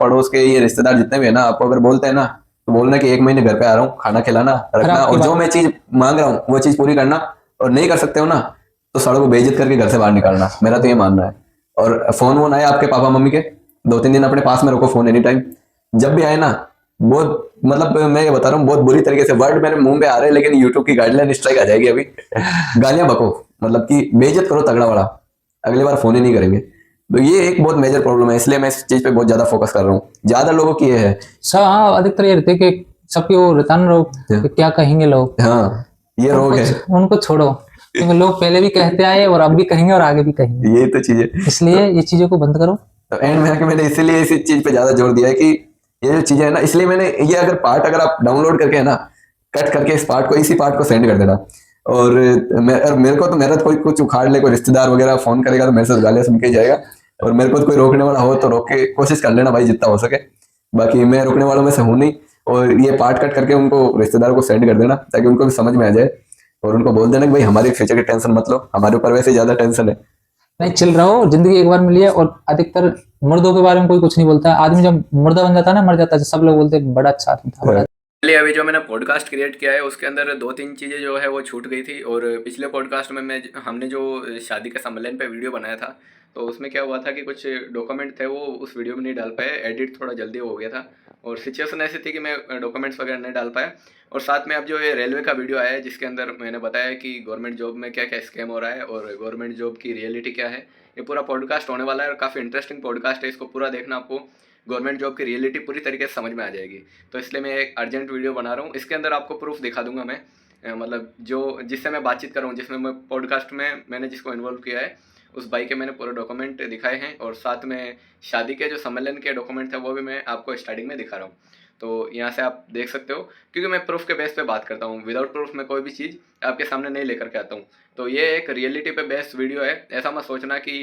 पड़ोस के ये रिश्तेदार जितने भी है ना, आपको अगर बोलते हैं ना तो बोलना कि 1 महीने घर पे आ रहा हूँ, खाना खिलाना रखना, आपकी और जो बात मैं चीज मांग रहा हूँ वो चीज पूरी करना, और नहीं कर सकते हो ना तो सड़क को बेइज्जत करके घर से बाहर निकालना। मेरा तो ये मानना है। और फोन वोन आए आपके पापा मम्मी के, 2-3 दिन अपने पास में रखो फोन एनी टाइम। जब भी आए ना, बहुत मतलब मैं ये बता रहा हूँ बहुत बुरी तरीके से वर्ड मेरे मुंह पे आ रहे हैं, लेकिन यूट्यूब की गाइडलाइन स्ट्राइक आ जाएगी अभी। गालियां बको, मतलब कि बेइज्जत करो तगड़ा बड़ा, अगली बार फोन ही नहीं करेंगे। तो ये एक बहुत मेजर प्रॉब्लम है, इसलिए मैं इस चीज पे बहुत ज्यादा फोकस कर रहा हूँ। ज्यादा लोगों की ये है। सब, हाँ अधिकतर ये रहते कि सबकी वो रहता ना लोग कि क्या कहेंगे लोग। हाँ, ये रोग उनको है। उनको छोड़ो, क्योंकि लोग पहले भी कहते आए और अब भी कहेंगे और आगे भी कहेंगे। यही तो चीज है। इसलिए ये चीजों को बंद करो। तो एंड में आके मैंने इसीलिए इसी चीज पे ज्यादा जोर दिया है कि ये जो चीजें है ना, इसलिए मैंने ये अगर पार्ट अगर आप डाउनलोड करके है ना, कट करके इस पार्ट को, इसी पार्ट को सेंड कर देना। और मेरे को तो, मेरा तो कोई कुछ उखाड़ ले, कोई रिश्तेदार वगैरह फोन करेगा तो मेरे से गालियां सुन के ही जाएगा। और मेरे को तो कोई रोकने वाला हो तो रोक के कोशिश कर लेना भाई जितना हो सके। बाकी मैं रोकने वालों में से हूं नहीं। और ये पार्ट कट करके उनको रिश्तेदारों को सेंड कर देना, ताकि उनको भी समझ में आ जाए। और उनको बोल देना कि भाई हमारी फ्यूचर की टेंशन मत लो, हमारे ऊपर वैसे ही ज्यादा टेंशन है। नहीं, चिल रहो, जिंदगी एक बार मिली है। और अधिकतर मुर्दों के बारे में कोई कुछ नहीं बोलता। आदमी जब मुर्दा बन जाता है ना, मर जाता है, सब लोग बोलते हैं बड़ा अच्छा आदमी था, बड़ा। चलिए, अभी जो मैंने पॉडकास्ट क्रिएट किया है उसके अंदर 2-3 चीज़ें जो है वो छूट गई थी। और पिछले पॉडकास्ट में हमने जो शादी के सम्मेलन पे वीडियो बनाया था, तो उसमें क्या हुआ था कि कुछ डॉक्यूमेंट थे वो उस वीडियो में नहीं डाल पाए, एडिट थोड़ा जल्दी हो गया था। और सिचुएशन ऐसी थी कि मैं डॉक्यूमेंट्स वगैरह नहीं डाल पाया। और साथ में अब जो ये रेलवे का वीडियो आया है जिसके अंदर मैंने बताया कि गवर्नमेंट जॉब में क्या क्या स्कैम हो रहा है और गवर्नमेंट जॉब की रियलिटी क्या है, ये पूरा पॉडकास्ट होने वाला है। और काफ़ी इंटरेस्टिंग पॉडकास्ट है, इसको पूरा देखना, आपको गवर्नमेंट जॉब की रियलिटी पूरी तरीके से समझ में आ जाएगी। तो इसलिए मैं एक अर्जेंट वीडियो बना रहा हूँ। इसके अंदर आपको प्रूफ दिखा दूंगा मैं, मतलब जो जिससे मैं बातचीत कर रहा हूँ, जिसमें मैं पॉडकास्ट में मैंने जिसको इन्वॉल्व किया है उस भाई के मैंने पूरे डॉक्यूमेंट दिखाए हैं। और साथ में शादी के जो सम्मेलन के डॉक्यूमेंट थे वो भी मैं आपको स्टार्टिंग में दिखा रहा हूँ। तो यहाँ से आप देख सकते हो, क्योंकि मैं प्रूफ के बेस पे बात करता हूँ, विदाउट प्रूफ मैं कोई भी चीज़ आपके सामने नहीं लेकर के आता हूँ। तो ये एक रियलिटी पे बेस्ड वीडियो है। ऐसा मत सोचना कि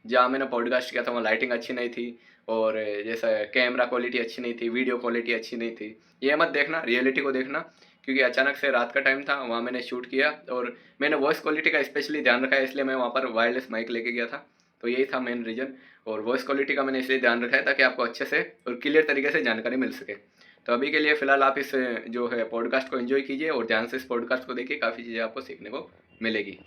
जहाँ मैंने पॉडकास्ट किया था वहाँ लाइटिंग अच्छी नहीं थी और जैसा कैमरा क्वालिटी अच्छी नहीं थी, वीडियो क्वालिटी अच्छी नहीं थी, ये मत देखना, रियलिटी को देखना। क्योंकि अचानक से रात का टाइम था, वहाँ मैंने शूट किया और मैंने वॉइस क्वालिटी का स्पेशली ध्यान रखा है, इसलिए मैं वहाँ पर वायरलेस माइक लेके गया था। तो यही था मेन रीज़न। और वॉइस क्वालिटी का मैंने इसलिए ध्यान रखा है ताकि आपको अच्छे से और क्लियर तरीके से जानकारी मिल सके। तो अभी के लिए फ़िलहाल आप इस जो है पॉडकास्ट को एंजॉय कीजिए और ध्यान से इस पॉडकास्ट को देखिए, काफ़ी चीज़ें आपको सीखने को मिलेगी।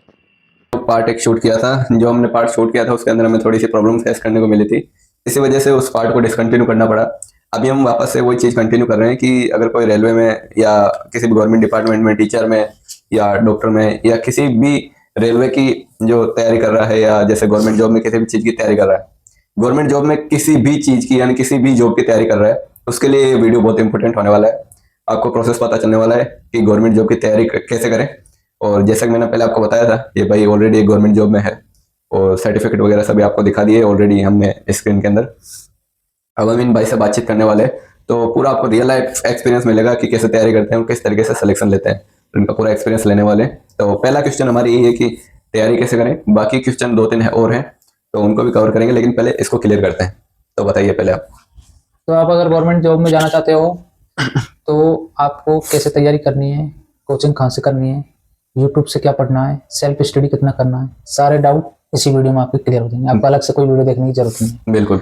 पार्ट एक शूट किया था, जो हमने पार्ट शूट किया था उसके अंदर हमें थोड़ी सी प्रॉब्लम फेस करने को मिली थी, इसी वजह से उस पार्ट को डिसकंटिन्यू करना पड़ा। अभी हम वापस से वही चीज़ कंटिन्यू कर रहे हैं कि अगर कोई रेलवे में या किसी भी गवर्नमेंट डिपार्टमेंट में, टीचर में या डॉक्टर में या किसी भी रेलवे की जो तैयारी कर रहा है, या जैसे गवर्नमेंट जॉब में किसी भी चीज़ की तैयारी कर रहा है, गवर्नमेंट जॉब में किसी भी चीज़ की यानी किसी भी जॉब की तैयारी कर रहा है, उसके लिए ये वीडियो बहुत इंपॉर्टेंट होने वाला है। आपको प्रोसेस पता चलने वाला है कि गवर्नमेंट जॉब की तैयारी कैसे करें। और जैसा कि मैंने पहले आपको बताया था, ये भाई ऑलरेडी एक गवर्नमेंट जॉब में है और सर्टिफिकेट वगैरह सभी आपको दिखा दिए ऑलरेडी हमने स्क्रीन के अंदर। अब हम इन भाई से बातचीत करने वाले हैं, तो पूरा आपको रियल लाइफ एक्सपीरियंस मिलेगा कि कैसे तैयारी करते हैं और किस तरीके से सिलेक्शन लेते हैं, तो इनका पूरा एक्सपीरियंस लेने वाले हैं। तो पहला क्वेश्चन हमारी यही है कि तैयारी कैसे करें। बाकी क्वेश्चन 2-3 है और हैं तो उनको भी कवर करेंगे, लेकिन पहले इसको क्लियर करते हैं। तो बताइए पहले आप। तो आप अगर गवर्नमेंट जॉब में जाना चाहते हो तो आपको कैसे तैयारी करनी है, कोचिंग कहाँ से करनी है, यूट्यूब से क्या पढ़ना है, सेल्फ स्टडी कितना करना है, सारे डाउट इसी वीडियो में आपके क्लियर हो जाएंगे। आपको अलग से कोई वीडियो देखने की जरूरत नहीं है। बिल्कुल।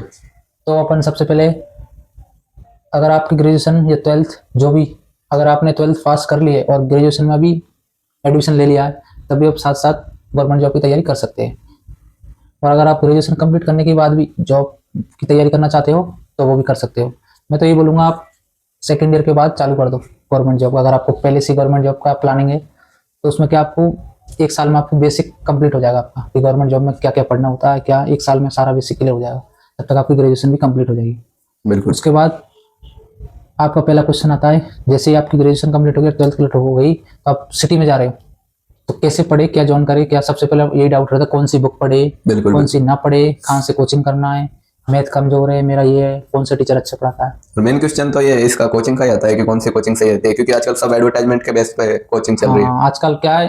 तो अपन सबसे पहले, अगर आपकी ग्रेजुएशन या 12th जो भी, अगर आपने 12th पास कर ली है और ग्रेजुएशन में भी एडमिशन ले लिया है, तभी आप साथ साथ गवर्नमेंट जॉब की तैयारी कर सकते हैं। और अगर आप ग्रेजुएशन कंप्लीट करने के बाद भी जॉब की तैयारी करना चाहते हो तो वो भी कर सकते हो। मैं तो ये बोलूँगा आप सेकेंड ईयर के बाद चालू कर दो गवर्नमेंट जॉब। अगर आपको पहले से गवर्नमेंट जॉब का प्लानिंग है तो उसमें क्या आपको 1 साल में आपको बेसिक कंप्लीट हो जाएगा आपका, कि गवर्नमेंट जॉब में क्या क्या पढ़ना होता है, क्या 1 साल में सारा बेसिक क्लियर हो जाएगा। तब तक आपकी ग्रेजुएशन भी कंप्लीट हो जाएगी। बिल्कुल। उसके बाद आपका पहला क्वेश्चन आता है, जैसे ही आपकी ग्रेजुएशन कंप्लीट हो गई, 12th क्लियर हो गई, तो आप सिटी में जा रहे हो तो कैसे पढ़े, क्या ज्वाइन करे, क्या सबसे पहले यही डाउट रहता है, कौन सी बुक पढ़े, बिल्कुल कौन सी ना पढ़े, कहाँ से कोचिंग करना है, मैथ कमजोर है मेरा, ये है, कौन सा टीचर अच्छा पढ़ाता है। मेन क्वेश्चन तो ये इसका कोचिंग का ही आता है कि कौन सी कोचिंग सही रहती है, क्योंकि आजकल सब एडवर्टाइजमेंट के बेस पे कोचिंग चल रही है। हाँ, आजकल क्या है,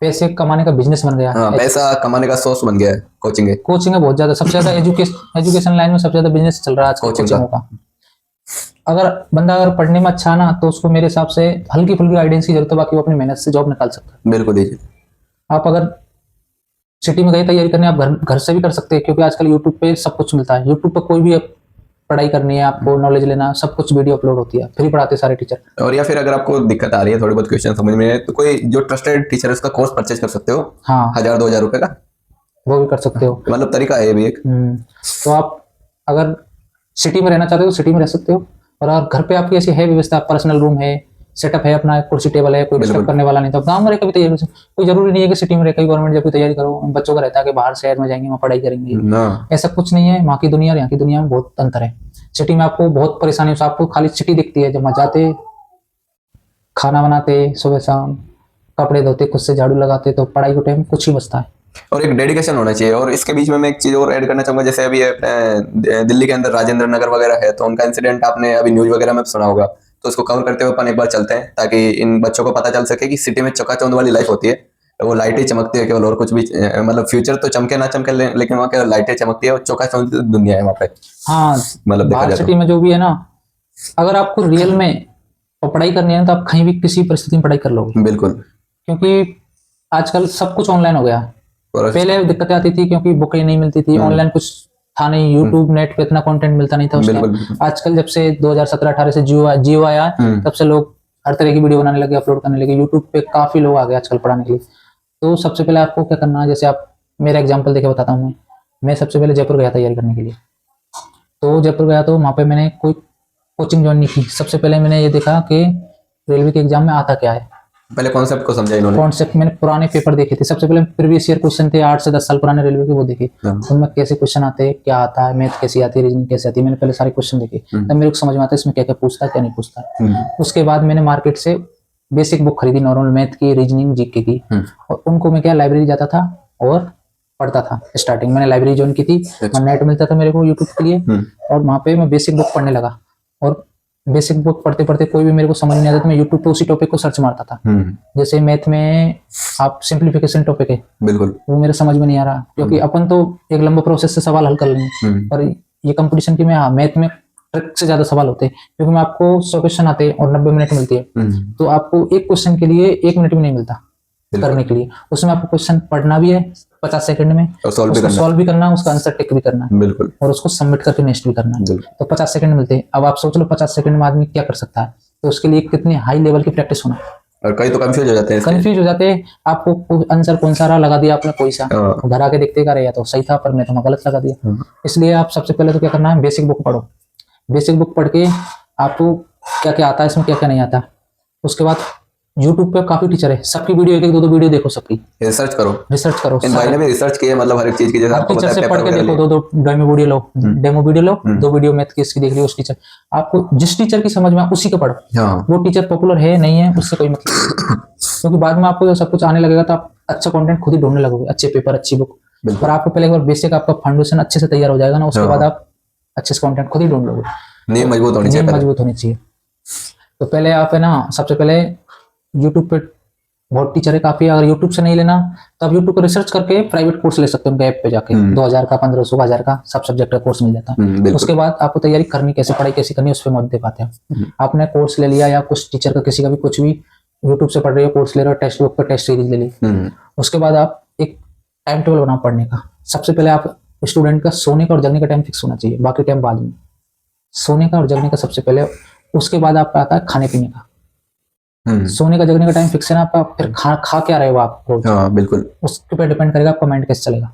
पैसे कमाने का बिजनेस बन गया हाँ, है। पैसा कमाने का सोर्स बन गया है कोचिंग है। कोचिंग है बहुत ज्यादा, सबसे ज्यादा एजुकेशन लाइन में सबसे ज्यादा बिजनेस चल रहा है आजकल कोचिंग कोचिंगों का। अगर बंदा अगर पढ़ने में अच्छा ना, तो उसको मेरे हिसाब से हल्की फुल्की गाइडेंस की जरूरत है, बाकी वो अपनी मेहनत से जॉब निकाल सकता है। बिल्कुल दीजिए। आप अगर सिटी में गए तैयारी करने, आप घर से भी कर सकते हैं, क्योंकि आजकल यूट्यूब पे सब कुछ मिलता है। यूट्यूब पर कोई भी पढ़ाई करनी है, आपको नॉलेज लेना, सब कुछ वीडियो अपलोड होती है, फ्री पढ़ाते सारे टीचर। और या फिर अगर आपको दिक्कत आ रही है थोड़ी बहुत क्वेश्चन समझ में, तो कोई जो ट्रस्टेड टीचर है उसका कोर्स परचेज कर सकते हो। हाँ 1000-2000 रुपए का वो भी कर सकते हो। मतलब तरीका है ये भी एक। तो आप अगर सिटी में रहना चाहते हो तो सिटी में रह सकते हो, और अगर घर पे आपकी ऐसी है व्यवस्था, पर्सनल रूम है, सेटअप है, अपना कुर्सी टेबल है, कोई डिस्टर्ब करने वाला नहीं, तो गाँव में रहकर भी तैयारी कर सकते हो। कोई जरूरी नहीं है कि सिटी में रहकर गवर्नमेंट जॉब की तैयारी करो। बच्चों का रहता है कि बाहर शहर में जाएंगे, वहाँ पढ़ाई करेंगे, ना ऐसा कुछ नहीं है। वहाँ की दुनिया और यहाँ की दुनिया में बहुत अंतर है। सिटी में आपको बहुत परेशानी, आपको खाली सिटी दिखती है, जब वहाँ जाते, खाना बनाते, सुबह शाम कपड़े धोते, खुद से झाड़ू लगाते, तो पढ़ाई के टाइम कुछ ही बचता है। और एक डेडिकेशन होना चाहिए। और इसके बीच में मैं एक चीज और ऐड करना चाहूंगा, जैसे अभी अपने दिल्ली के अंदर राजेंद्र नगर वगैरह है, तो उनका इंसिडेंट आपने अभी न्यूज वगैरह में सुना होगा, तो उसको कवर करते हुए अपन एक बार चलते हैं, ताकि इन बच्चों को पता चल सके कि सिटी में चकाचौंध वाली लाइफ होती है, वो लाइटें चमकती है केवल, और कुछ भी मतलब फ्यूचर तो चमके ना चमके, लेकिन वहाँ के लाइटें चमकती है और चकाचौंध दुनिया है वहाँ पे। हाँ मतलब देखा बाहर जाए सिटी में जो भी है ना, अगर आपको रियल में पढ़ाई करनी है तो आप कहीं भी किसी परिस्थिति में पढ़ाई कर लोगे, तो बिल्कुल। क्योंकि आजकल सब कुछ ऑनलाइन हो गया है। और पहले दिक्कतें आती थी क्योंकि बुकें नहीं मिलती थी, ऑनलाइन कुछ था नहीं, यूट्यूब नेट पे इतना कंटेंट मिलता नहीं था उस बिल्कुल टाइम। आजकल जब से 2017-18 से जियो आया, तब से लोग हर तरह की वीडियो बनाने लगे, अपलोड करने लगे। यूट्यूब पे काफी लोग आ गए आजकल पढ़ाने के लिए। तो सबसे पहले आपको क्या करना है, जैसे आप मेरा एग्जाम्पल देके बताता हूँ। मैं सबसे पहले जयपुर गया तैयारी करने के लिए। तो जयपुर गया तो वहाँ पे मैंने कोई कोचिंग ज्वाइन नहीं की। सबसे पहले मैंने ये देखा कि रेलवे के एग्जाम में आता क्या है, पहले कॉन्सेप्ट को समझा इन्होंने। कॉन्सेप्ट मैंने पुराने पेपर देखे थे। सबसे पहले प्रीवियस ईयर क्वेश्चन थे 8 से 10 साल पुराने रेलवे के, वो देखे, उनमें कैसे क्वेश्चन आते हैं, क्या आता है, मैथ कैसी आती है, रीजनिंग कैसी आती है, मैंने पहले सारे क्वेश्चन देखे, तब मेरे को समझ में आता है इसमें क्या क्या पूछता है, क्या नहीं पूछता। उसके बाद मैंने मार्केट से बेसिक बुक खरीदी, नॉर्मल मैथ की, रीजनिंग, जीके की, और उनको मैं क्या लाइब्रेरी जाता था और पढ़ता था। स्टार्टिंग मैंने लाइब्रेरी ज्वाइन की थी, नेट मिलता था मेरे को यूट्यूब के लिए, और वहाँ पे मैं बेसिक बुक पढ़ने लगा। और बेसिक बुक पढ़ते पढ़ते कोई भी मेरे को समझ नहीं आता तो मैं यूट्यूब पे उसी टॉपिक को सर्च मारता था। जैसे मैथ में आप सिंप्लीफिकेशन टॉपिक है, बिल्कुल वो मेरे समझ में नहीं आ रहा, क्योंकि अपन तो एक लंबा प्रोसेस से सवाल हल कर लेंगे, पर ये कंपटीशन की में मैथ में ट्रिक से ज्यादा सवाल होते हैं, क्योंकि मैं आपको 100 क्वेश्चन आते हैं और 90 मिनट मिलती है, तो आपको एक क्वेश्चन के लिए 1 मिनट भी नहीं मिलता करने के लिए। उसमें आपको क्वेश्चन पढ़ना भी है 50 सेकंड में, और सॉल्व भी करना है, उसका आंसर टिक भी करना है, बिल्कुल, और उसको सबमिट करके नेक्स्ट भी करना है। तो 50 सेकंड मिलते हैं। अब आप सोच लो 50 सेकंड में आदमी क्या कर सकता है, तो उसके लिए कितनी हाई लेवल की प्रैक्टिस होना। और कई तो कंफ्यूज हो जाते हैं, आपको आंसर कौन सा रहा, लगा दिया आपने कोई सा, घर आके देखते का रहा तो सही था, पर मैं तो गलत लगा दिया। इसलिए आप सबसे पहले तो क्या करना है, बेसिक बुक पढ़ो। बेसिक बुक पढ़ के आपको क्या क्या आता है, इसमें क्या क्या नहीं आता। उसके बाद यूट्यूब पे काफी टीचर है, सबकी वीडियो 1-2 वीडियो देखो, सबकी रिसर्च करो। इन भाई ने भी रिसर्च किया, मतलब हर एक चीज की, जैसे आपको टीचर से पढ़ के देखो, 2 डेमो वीडियो लो, 2 वीडियो मैथ की इसकी देख ली, उस टीचर आपको जिस टीचर की समझ में उसी को पढ़ो। वो टीचर पॉपुलर है नहीं है उससे कोई मतलब, क्योंकि बाद में आपको सब कुछ आने लगेगा तो आप अच्छा कंटेंट खुद ही ढूंढने लगोगे, अच्छे पेपर, अच्छी बुक। पर आपको पहले एक बार बेसिक आपका फाउंडेशन अच्छे से तैयार हो जाएगा ना, उसके बाद आप अच्छे से कंटेंट खुद ही ढूंढ लोगे। नींव मजबूत होनी चाहिए। तो पहले आप है ना, सबसे पहले यूट्यूब पे बहुत टीचर है काफी। अगर यूट्यूब से नहीं लेना तो आप यूट्यूब पर रिसर्च करके प्राइवेट कोर्स ले सकते हो, ऐप पे जाके 2000 का, 1500 का, 1000 का सब सब्जेक्ट का कोर्स मिल जाता है। उसके बाद आपको तैयारी करनी कैसे, पढ़ाई कैसे करनी, उस पर मत दे पाते हैं। आपने कोर्स ले लिया या कुछ टीचर का किसी का भी कुछ भी यूट्यूब से पढ़ रहे हो, कोर्स ले रहे हो, टेक्स्ट बुक पर टेस्ट सीरीज ले ली, उसके बाद आप एक टाइम टेबल बनाओ पढ़ने का। सबसे पहले आप स्टूडेंट का सोने का और जगने का टाइम फिक्स होना चाहिए, बाकी टाइम बाद में। सोने का और जगने का सबसे पहले, उसके बाद आपका आता है खाने पीने का। सोने का जगने का टाइम फिक्स है ना आपका, फिर खा क्या रहे हो आप रोज, बिल्कुल उसके पे डिपेंड करेगा आपका माइंड कैसे चलेगा।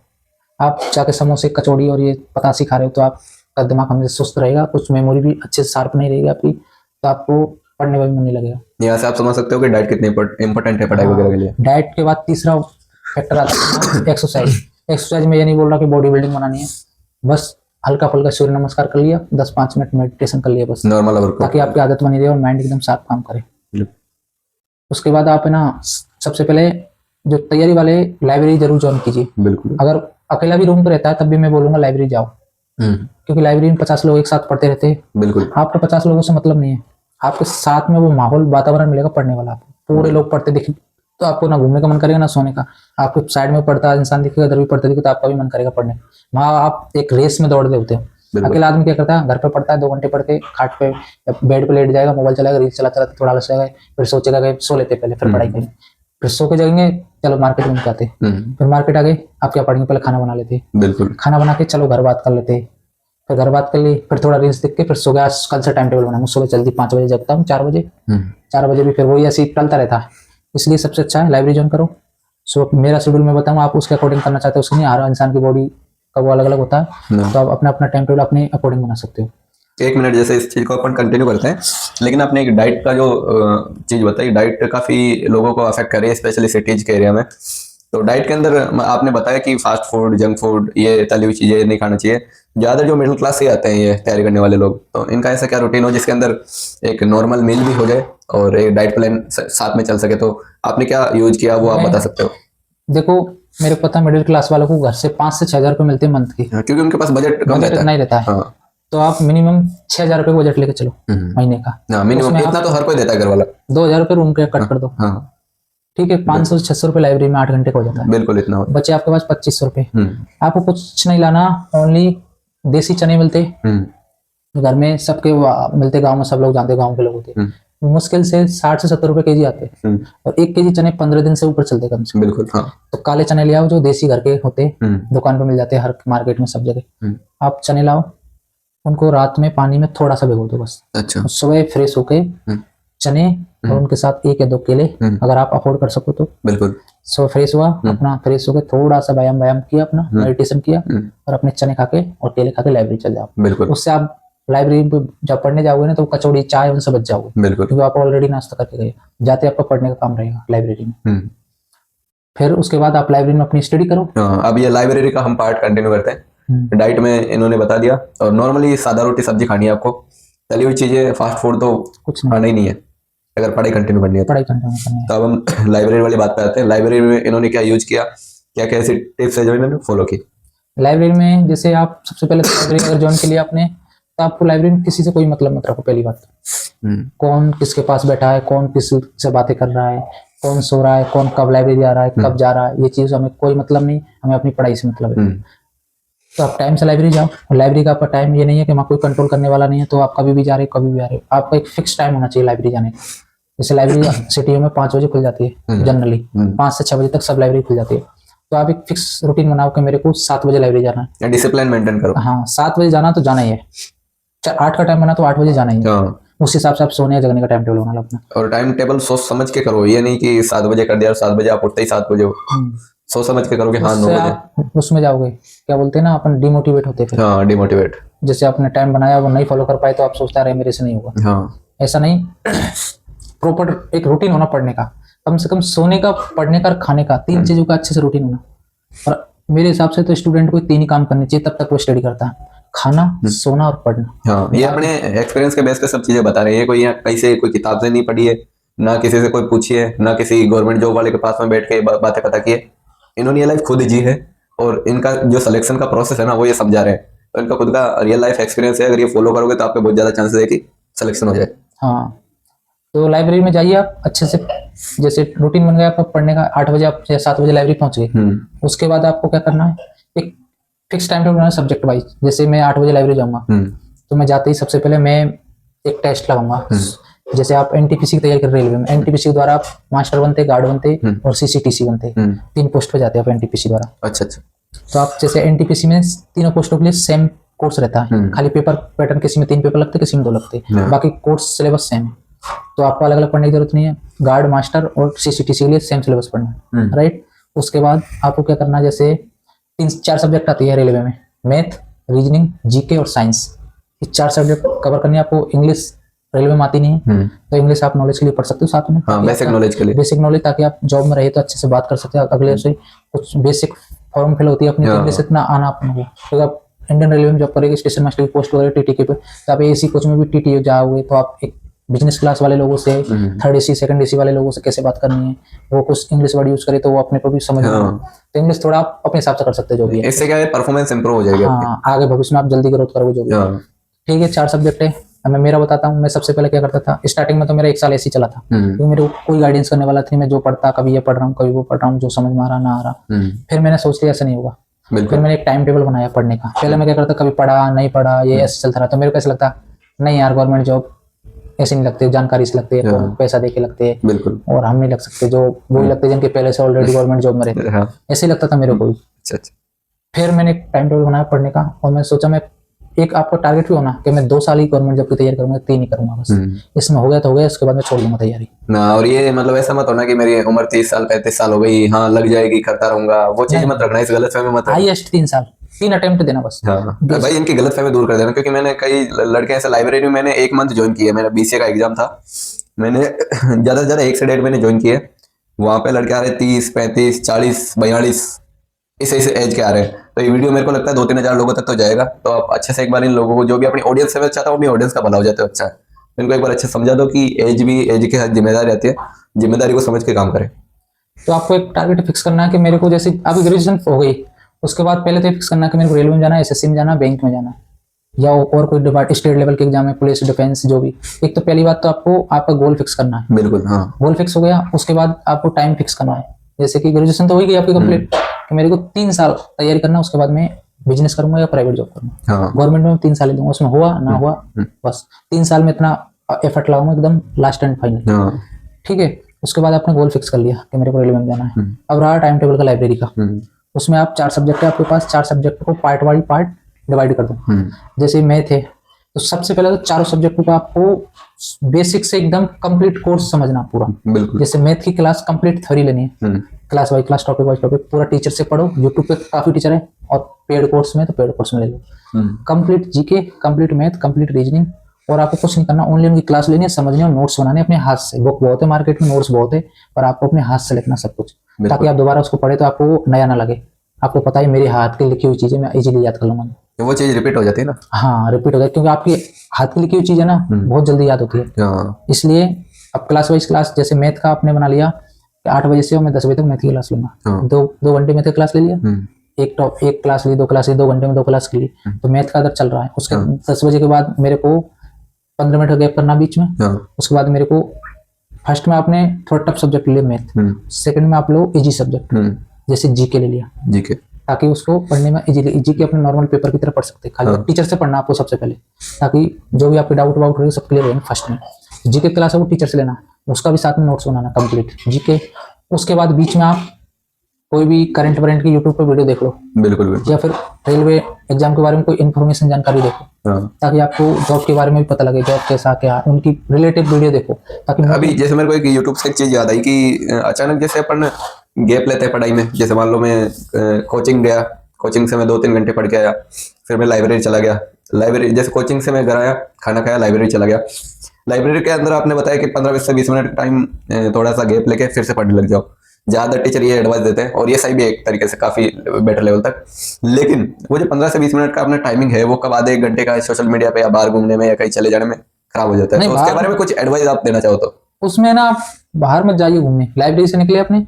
आप जाके समोसे, कचौड़ी और ये पतासी खा रहे हो तो आपका दिमाग हमेशा सुस्त रहेगा, कुछ मेमोरी भी अच्छे से शार्प नहीं रहेगी आपकी, तो आपको पढ़ने में भी मन नहीं लगेगा। यहाँ से आप समझ सकते हो कि डाइट कितनी इंपॉर्टेंट है पढ़ाई वगैरह के लिए। डाइट के बाद तीसरा फैक्टर आता है एक्सरसाइज। एक्सरसाइज में ये नहीं बोल रहा कि बॉडी बिल्डिंग बनानी है, बस हल्का फुल्का सूर्य नमस्कार कर लिया, 10-5 मिनट मेडिटेशन कर लिया बस, नॉर्मल वर्क, ताकि आपकी आदत बनी रहे और माइंड एकदम शार्प काम करे। उसके बाद आप है ना, सबसे पहले जो तैयारी वाले लाइब्रेरी जरूर ज्वाइन कीजिए। बिल्कुल, अगर अकेला भी रूम पे रहता है तब भी मैं बोलूंगा लाइब्रेरी जाओ, क्योंकि लाइब्रेरी में 50 लोग एक साथ पढ़ते रहते हैं। बिल्कुल, आपका 50 लोगों से मतलब नहीं है, आपके साथ में वो माहौल, वातावरण मिलेगा पढ़ने वाला। आपको पूरे लोग पढ़ते दिखे तो आपको ना घूमने का मन करेगा ना सोने का। आपके साइड में पढ़ता इंसान दिखेगा, इधर भी पढ़ते दिखे तो आपका भी मन करेगा पढ़ने। वहाँ आप एक रेस में दौड़ रहे होते हैं। अकेला आदमी क्या करता है, घर पे पढ़ता है, 2 घंटे पढ़ के खाट पे या बेड पे लेट जाएगा, मोबाइल चलाएगा, रील चलाते रहते, थोड़ा आलस जाएगा, फिर सोचेगा कि सो लेते पहले, फिर पढ़ाई करेंगे, फिर सो के जाएंगे, चलो मार्केट में जाते, फिर मार्केट आ गए, आप क्या पढ़ेंगे, पहले खाना बना लेते, बिल्कुल, खाना बना के चलो घर बात कर लेते, फिर घर बात कर ली, फिर थोड़ा रील्स देख के फिर सो गया। कल से टाइम टेबल बनाऊंगा, सुबह जल्दी 5 बजे जगता हूँ, 4 बजे, 4 बजे भी फिर वही ऐसे ही टलता रहता है। इसलिए सबसे अच्छा है लाइब्रेरी ज्वाइन करो। सो मेरा शेड्यूल मैं बताऊँ, आप उसके अकॉर्डिंग करना चाहते हो उसके नहीं, हर इंसान की बॉडी का वो अलग अलग होता है, तो आप अपना अपना टाइम टेबल अपने अकॉर्डिंग बना सकते हो। 1 मिनट, जैसे इस चीज को अपन कंटिन्यू करते हैं, लेकिन आपने एक डाइट का जो चीज बताई, डाइट काफी लोगों को अफेक्ट करे, स्पेशली सिटीज के एरिया में। तो डाइट के अंदर आपने बताया कि फास्ट फूड, जंक फूड, ये तली हुई चीजें नहीं खाना चाहिए। ज्यादा जो मिडिल क्लास से आते हैं ये तैयारी करने वाले लोग, तो इनका ऐसा क्या रूटीन हो जिसके अंदर एक नॉर्मल मील भी हो जाए और एक डाइट प्लान साथ में चल सके? तो आपने क्या यूज किया वो आप बता सकते हो? देखो, मेरे को पता है मिडिल क्लास वालों को घर से 5 से 6 हज़ार रुपये मिलते हैं मंथ की, क्योंकि उनके पास बजट कम बजट रहता है। नहीं रहता है। हाँ, तो आप मिनिमम 6 हज़ार रुपये बजट लेके चलो महीने का। मिनिमम उसमें इतना आप तो हर कोई देता है घर वाला। 2 हज़ार रुपये रूम के कट कर दो, हाँ, ठीक है, 500 से 600 रुपये लाइब्रेरी में 8 घंटे का हो जाता है। बिल्कुल इतना होता बचे आपके पास 2500 रुपये। है। आपको कुछ नहीं लाना, ओनली देसी चने मिलते घर में, सबके मिलते, गांव में सब लोग जानते, गांव के लोग होते, मुश्किल से 60 से 70 रुपए केजी आते हैं, और 1 केजी चने 15 दिन से ऊपर चलते कम से कम। बिल्कुल, हाँ। तो काले चने ले आओ जो देसी घर के होते, दुकान पे मिल जाते हैं, हर मार्केट में सब जगह। आप चने लाओ, उनको रात में पानी में थोड़ा सा भिगो दो बस। अच्छा। सुबह फ्रेश होके चने और उनके साथ 1 या 2 केले, अगर आप अफोर्ड कर सको तो। बिल्कुल। सुबह फ्रेश हुआ, अपना फ्रेश होके थोड़ा सा व्यायाम किया, अपना मेडिटेशन किया, और अपने चने खा के और केले खा के लाइब्रेरी चल जाओ। बिल्कुल। उससे आप लाइब्रेरी पे जब पढ़ने जाओगे ना, तो कचौड़ी चाय उनसे बच जाओगे, बिल्कुल, क्योंकि आप ऑलरेडी नाश्ता करके गए, जाते आपका पढ़ने का काम रहेगा लाइब्रेरी में। फिर उसके बाद आप लाइब्रेरी में अपनी स्टडी करो। अब ये लाइब्रेरी का हम पार्ट कंटिन्यू करते हैं। डाइट में इन्होंने बता दिया, और नॉर्मली सादा रोटी सब्जी खानी है आपको, तली हुई चीजें, फास्ट फूड तो कुछ खाना ही नहीं है अगर पढ़ाई कंटिन्यू करनी है तो। पढ़ाई कंटिन्यू करनी है। तो अब हम लाइब्रेरी वाली बात पे आते हैं। लाइब्रेरी में इन्होंने क्या यूज किया, क्या क्या ऐसी टिप्स है जो इन्होंने फॉलो की? लाइब्रेरी में जैसे आप सबसे पहले लाइब्रेरी अगर ज्वाइन के लिए आपने, तो आपको लाइब्रेरी में किसी से कोई मतलब मत रखो। पहली बात, कौन किसके पास बैठा है, कौन किस से बातें कर रहा है, कौन सो रहा है, कौन कब लाइब्रेरी आ रहा है, कब जा रहा है, ये चीज हमें कोई मतलब नहीं, हमें अपनी पढ़ाई से मतलब है। तो आप टाइम से लाइब्रेरी जाओ। लाइब्रेरी का आपका टाइम ये नहीं है कि वहाँ कोई कंट्रोल करने वाला नहीं है, तो आप कभी भी जा रहे हो, कभी भी आ रहे हो। आपका एक फिक्स टाइम होना चाहिए लाइब्रेरी जाने का। जैसे लाइब्रेरी सिटियों में 5 बजे खुल जाती है जनरली, 5 से 6 बजे तक सब लाइब्रेरी खुल जाती है। तो आप एक फिक्स रूटीन बनाओ कि मेरे को 7 बजे लाइब्रेरी जाना है, डिसिप्लिन मेंटेन करो। हाँ, 7 बजे जाना तो जाना ही है। 8 का टाइम बना तो 8 बजे जाना ही है। उस हिसाब से आप सोने या जगने का टाइम टेबल बना लो अपना। और टाइम टेबल सोच समझ के करो, ये नहीं कि 7 बजे कर दिया और 7 बजे आप उठते ही 7 बजे हो। सोच समझ के करो कि हाँ 9 बजे। आप उसमें जाओगे, क्या बोलते हैं ना, अपन डिमोटिवेट होते फिर। हाँ, डिमोटिवेट। जैसे आपने टाइम बनाया वो नहीं फॉलो कर पाए, तो आप सोचते रहे मेरे से नहीं होगा। हाँ, ऐसा नहीं, प्रॉपर एक रूटीन होना पढ़ने का, कम से कम सोने का, पढ़ने का, खाने का, 3 चीजों का अच्छे से रूटीन होना। और मेरे हिसाब से तो स्टूडेंट को 3 ही काम करने चाहिए, तब तक वो स्टडी करता है, खाना, सोना और पढ़ना। हाँ, ये अपने एक्सपीरियंस के बेस पे सब चीजें बता रहे हैं। कोई यहाँ कहीं से कोई किताब से नहीं पढ़ी है, ना किसी से कोई पूछी है, ना किसी गवर्नमेंट जॉब वाले के पास में बैठ के बातें पता की है। इन्होंने ये लाइफ खुद जी है, और इनका जो सिलेक्शन का प्रोसेस है ना, वो ये समझा रहे हैं। तो इनका खुद का रियल लाइफ एक्सपीरियंस है। अगर ये फॉलो करोगे तो आपके बहुत ज्यादा चांसेस है कि सिलेक्शन हो जाए। हाँ, तो लाइब्रेरी में जाइए आप अच्छे से। जैसे रूटीन बन गया आपका पढ़ने का, 8 बजे आप या 7 बजे लाइब्रेरी पहुंच गए। उसके बाद आपको क्या करना है, एक फिक्स टाइम टेबल बनाना सब्जेक्ट वाइज। जैसे मैं 8 बजे लाइब्रेरी जाऊंगा, तो मैं जाते ही सबसे पहले मैं एक टेस्ट लगाऊंगा। जैसे आप एनटीपीसी की तैयारी कर रेलवे में, एनटीपीसी के द्वारा आप मास्टर बनते, गार्ड बनते और सीसीटीसी बनते, 3 पोस्ट पे जाते हैं आप एनटीपीसी द्वारा। अच्छा अच्छा। तो आप जैसे एनटीपीसी में तीनों पोस्टों के लिए सेम कोर्स रहता है, खाली पेपर पैटर्न किसी में 3 पेपर लगते, किसी में 2 लगते, बाकी कोर्स सिलेबस सेम है। तो आपको अलग अलग पढ़ने की जरूरत नहीं है। गार्ड, मास्टर और सीसीटीसी के लिए सेम सिलेबस पढ़ना है, राइट। उसके बाद आपको क्या करना है, जैसे 3-4 सब्जेक्ट आती है रेलवे में, मैथ, रीजनिंग, जीके और साइंस। ये 4 सब्जेक्ट कवर करनी है आपको। इंग्लिश रेलवे में आती नहीं है, तो इंग्लिश आप नॉलेज के लिए पढ़ सकते हो साथ में। हाँ, बेसिक नॉलेज के लिए, बेसिक नॉलेज, ताकि आप जॉब में रहे तो अच्छे से बात कर सकते हैं। अगले से कुछ बेसिक फॉर्म फिल होती है अपनी, इंग्लिश इतना आना अपने को। तो आप इंडियन रेलवे में जॉब करेंगे, स्टेशन मास्टर की पोस्ट वगैरह, टीटी के पे, तो आप एसी कोच में भी टीटी जाओगे, तो आप एक बिजनेस क्लास वाले लोगों से, 3rd एसी 2nd एसी वाले लोगों से कैसे बात करनी है, वो कुछ इंग्लिश वर्ड यूज करे तो वो अपने को भी समझ में आए। तो इंग्लिश थोड़ा आप अपने हिसाब से कर सकते हो जो भी है। इससे क्या है, परफॉर्मेंस इंप्रूव हो जाएगी। हाँ, आगे भविष्य में आप जल्दी ग्रोथ करोगे जो भी। ठीक है, 4 सब्जेक्ट है। मैं मेरा बताता हूँ। मैं सबसे पहले क्या करता था, स्टार्टिंग में तो मेरा 1 साल ऐसे ही चला था, क्योंकि मेरे को कोई गाइडेंस करने वाला नहीं। मैं जो पढ़ता, कभी ये पढ़ रहा हूँ, कभी वो पढ़ रहा हूँ, जो समझ में आ रहा ना आ रहा। फिर मैंने सोच लिया ऐसा नहीं होगा। फिर मैंने एक टाइम टेबल बनाया पढ़ने का। पहले मैं क्या करता, कभी पढ़ा नहीं पढ़ा, ये ऐसे चलता रहा। तो मेरे को ऐसा लगता नहीं यार, गवर्नमेंट जॉब ऐसे नहीं लगते, जानकारी से लगते हैं, पैसा दे के लगते हैं, बिल्कुल, और हम नहीं लग सकते, जो वो ही लगते हैं जिनके पहले से ऑलरेडी गवर्नमेंट जॉब में रहते हैं। ऐसे ही लगता था मेरे को भी। अच्छा। फिर मैंने एक टाइम टेबल बनाया पढ़ने का, और मैं सोचा मैं एक आपका टारगेट भी होना कि मैं 2 साल ही गवर्नमेंट जॉब की तैयारी करूंगा, 3 ही करूंगा बस। इसमें हो गया तो हो गया, उसके बाद मैं छोड़ दूंगा तैयारी ना। और ये मतलब ऐसा मत होना कि मेरी उम्र 30 साल 35 साल हो गई, हाँ लग जाएगी करता रहूंगा, वो चीज मत रखना, इस गलत फहमी मत रखना। हाईएस्ट 3 साल, 3 अटेम्प्ट देना बस। हाँ भाई, इनकी गलत फहमी दूर कर देना, क्योंकि मैंने कई लड़के ऐसे लाइब्रेरी में मैंने 1 मंथ ज्वाइन किया, मेरा BCA का एग्जाम था, मैंने ज्यादा से ज्यादा 1 से 1.5 महीने ज्वाइन किए। वहां पे लड़के आ रहे 30 35 40 42 इस एज के आ रहे हैं। तो ये वीडियो मेरे को लगता है 2-3 हजार लोगों तक तो जाएगा। तो आप अच्छे से एक बार इन लोगों को, जो भी अपनी ऑडियंस से मैं चाहता हूँ अपनी ऑडियंस का भला हो जाए तो अच्छा है, तो इनको एक बार अच्छे समझा दो कि एज के साथ जिम्मेदारी आती है, जिम्मेदारी को समझ के काम करें। तो आपको एक टारगेट फिक्स करना है कि मेरे को, जैसे आपकी ग्रेजुएशन हो गई उसके बाद पहले तो फिक्स करना है कि मेरे को रेलवे में जाना है, SSC में जाना है, बैंक में जाना है, या और कोई डिपार्टमेंट स्टेट लेवल के एग्जाम है, पुलिस डिफेंस जो भी। एक तो पहली बात तो आपको आपका गोल फिक्स करना है। बिल्कुल हाँ। गोल फिक्स हो गया, उसके बाद आपको टाइम फिक्स करना है। जैसे कि ग्रेजुएशन तो हो ही गई आपकी कंप्लीट, कि मेरे को 3 साल तैयारी करना, उसके बाद मैं बिजनेस करूंगा या प्राइवेट जॉब करूंगा। हाँ। गवर्नमेंट में 3 साल ही दूंगा, उसमें हुआ ना हुआ बस 3 साल में इतना एफर्ट लगाऊंगा एकदम लास्ट एंड फाइनल। हाँ। ठीक है, उसके बाद आपने गोल फिक्स कर लिया कि मेरे को रेलवे में जाना है। अब रहा टाइम टेबल का लाइब्रेरी का, उसमें आप 4 सब्जेक्ट है आपके पास, 4 सब्जेक्ट को पार्ट वाइज पार्ट डिवाइड कर दो। जैसे मैथ है तो सबसे पहले तो 4 सब्जेक्ट को आपको बेसिक से एकदम कंप्लीट कोर्स समझना पूरा। बिल्कुल। जैसे मैथ की क्लास कंप्लीट थ्योरी लेनी है, class wise class, topic wise topic, पूरा टीचर से पढ़ो, यूट्यूब पे काफी टीचर है, और पेड कोर्स में तो पेड कोर्स में ले लो। Complete GK, complete math, complete reasoning, और आपको कुछ नहीं करना, ओनली उनकी क्लास लेनी है, समझनी है, नोट्स बनाने अपने हाथ से। बुक बहुत है मार्केट में, नोट्स बहुत है, पर आपको अपने हाथ से लिखना सब कुछ, ताकि आप दोबारा उसको पढ़े तो आपको वो नया ना लगे। आपको पता है मेरे हाथ की लिखी हुई चीजें मैं इजीली याद कर लूंगा, तो वो चीज रिपीट हो जाती है ना। हाँ रिपीट हो जाए, क्योंकि आपकी हाथ की लिखी हुई चीज है ना बहुत जल्दी याद होती है। इसलिए अब क्लास वाइज क्लास, जैसे मैथ का आपने बना लिया कि 8 बजे से मैं 10 बजे तक मैथ की क्लास लूंगा, 2 घंटे मैथ की क्लास ले लिया, एक क्लास ली, 2 क्लास ली, 2 घंटे में 2 क्लास ली, तो मैथ का अगर चल रहा है, उसके 10 बजे के बाद मेरे को 15 मिनट का गैप करना बीच में। उसके बाद मेरे को फर्स्ट में आपने थोड़ा टफ सब्जेक्ट ले लिया मैथ, सेकंड में आप लो इजी सब्जेक्ट, जैसे जीके ले लिया, जीके, ताकि उसको पढ़ने में इजीली, जीके अपने नॉर्मल पेपर की तरह पढ़ सकते हैं। खाली टीचर से पढ़ना आपको सबसे पहले, ताकि जो भी आपके डाउट वाउट रहे सब क्लियर हो फर्स्ट में। जीके क्लास है वो टीचर से लेना, उसका भी साथ में नोट्स बनाना कंप्लीट जीके। उसके बाद बीच में आप कोई भी करंट वरेंट की यूट्यूब पे वीडियो देख लो, बिल्कुल बिल्कुल, या फिर रेलवे एग्जाम के बारे में कोई इन्फॉर्मेशन जानकारी देखो, ताकि आपको जॉब के बारे में भी पता लगे, जॉब कैसा क्या, उनकी रिलेटेड वीडियो देखो। ताकि अभी जैसे मेरे को एक यूट्यूब से एक चीज याद आई कि अचानक जैसे अपन गैप लेते हैं पढ़ाई में, जैसे मान लो मैं कोचिंग गया, कोचिंग से मैं 2-3 घंटे पढ़ के आया, फिर मैं लाइब्रेरी चला गया, लाइब्रेरी जैसे कोचिंग से मैं घर आया, खाना खाया, लाइब्रेरी चला गया। लाइब्रेरी के अंदर आपने बताया कि 15 से 20 मिनट टाइम थोड़ा सा गैप लेके फिर से पढ़ने लग जाओ। ज्यादा टीचर ये एडवाइस देते हैं, और ये सही भी है एक तरीके से, काफी बेटर लेवल तक। लेकिन वो जो 15 से 20 मिनट का अपना टाइमिंग है, वो कब आधे 1 घंटे का सोशल मीडिया पे या बाहर घूमने में या कहीं चले जाने में खराब हो जाता है। तो उसके बारे में कुछ एडवाइस आप देना चाहो तो? उसमें ना आप बाहर मत जाइए घूमने, लाइब्रेरी से निकले अपने,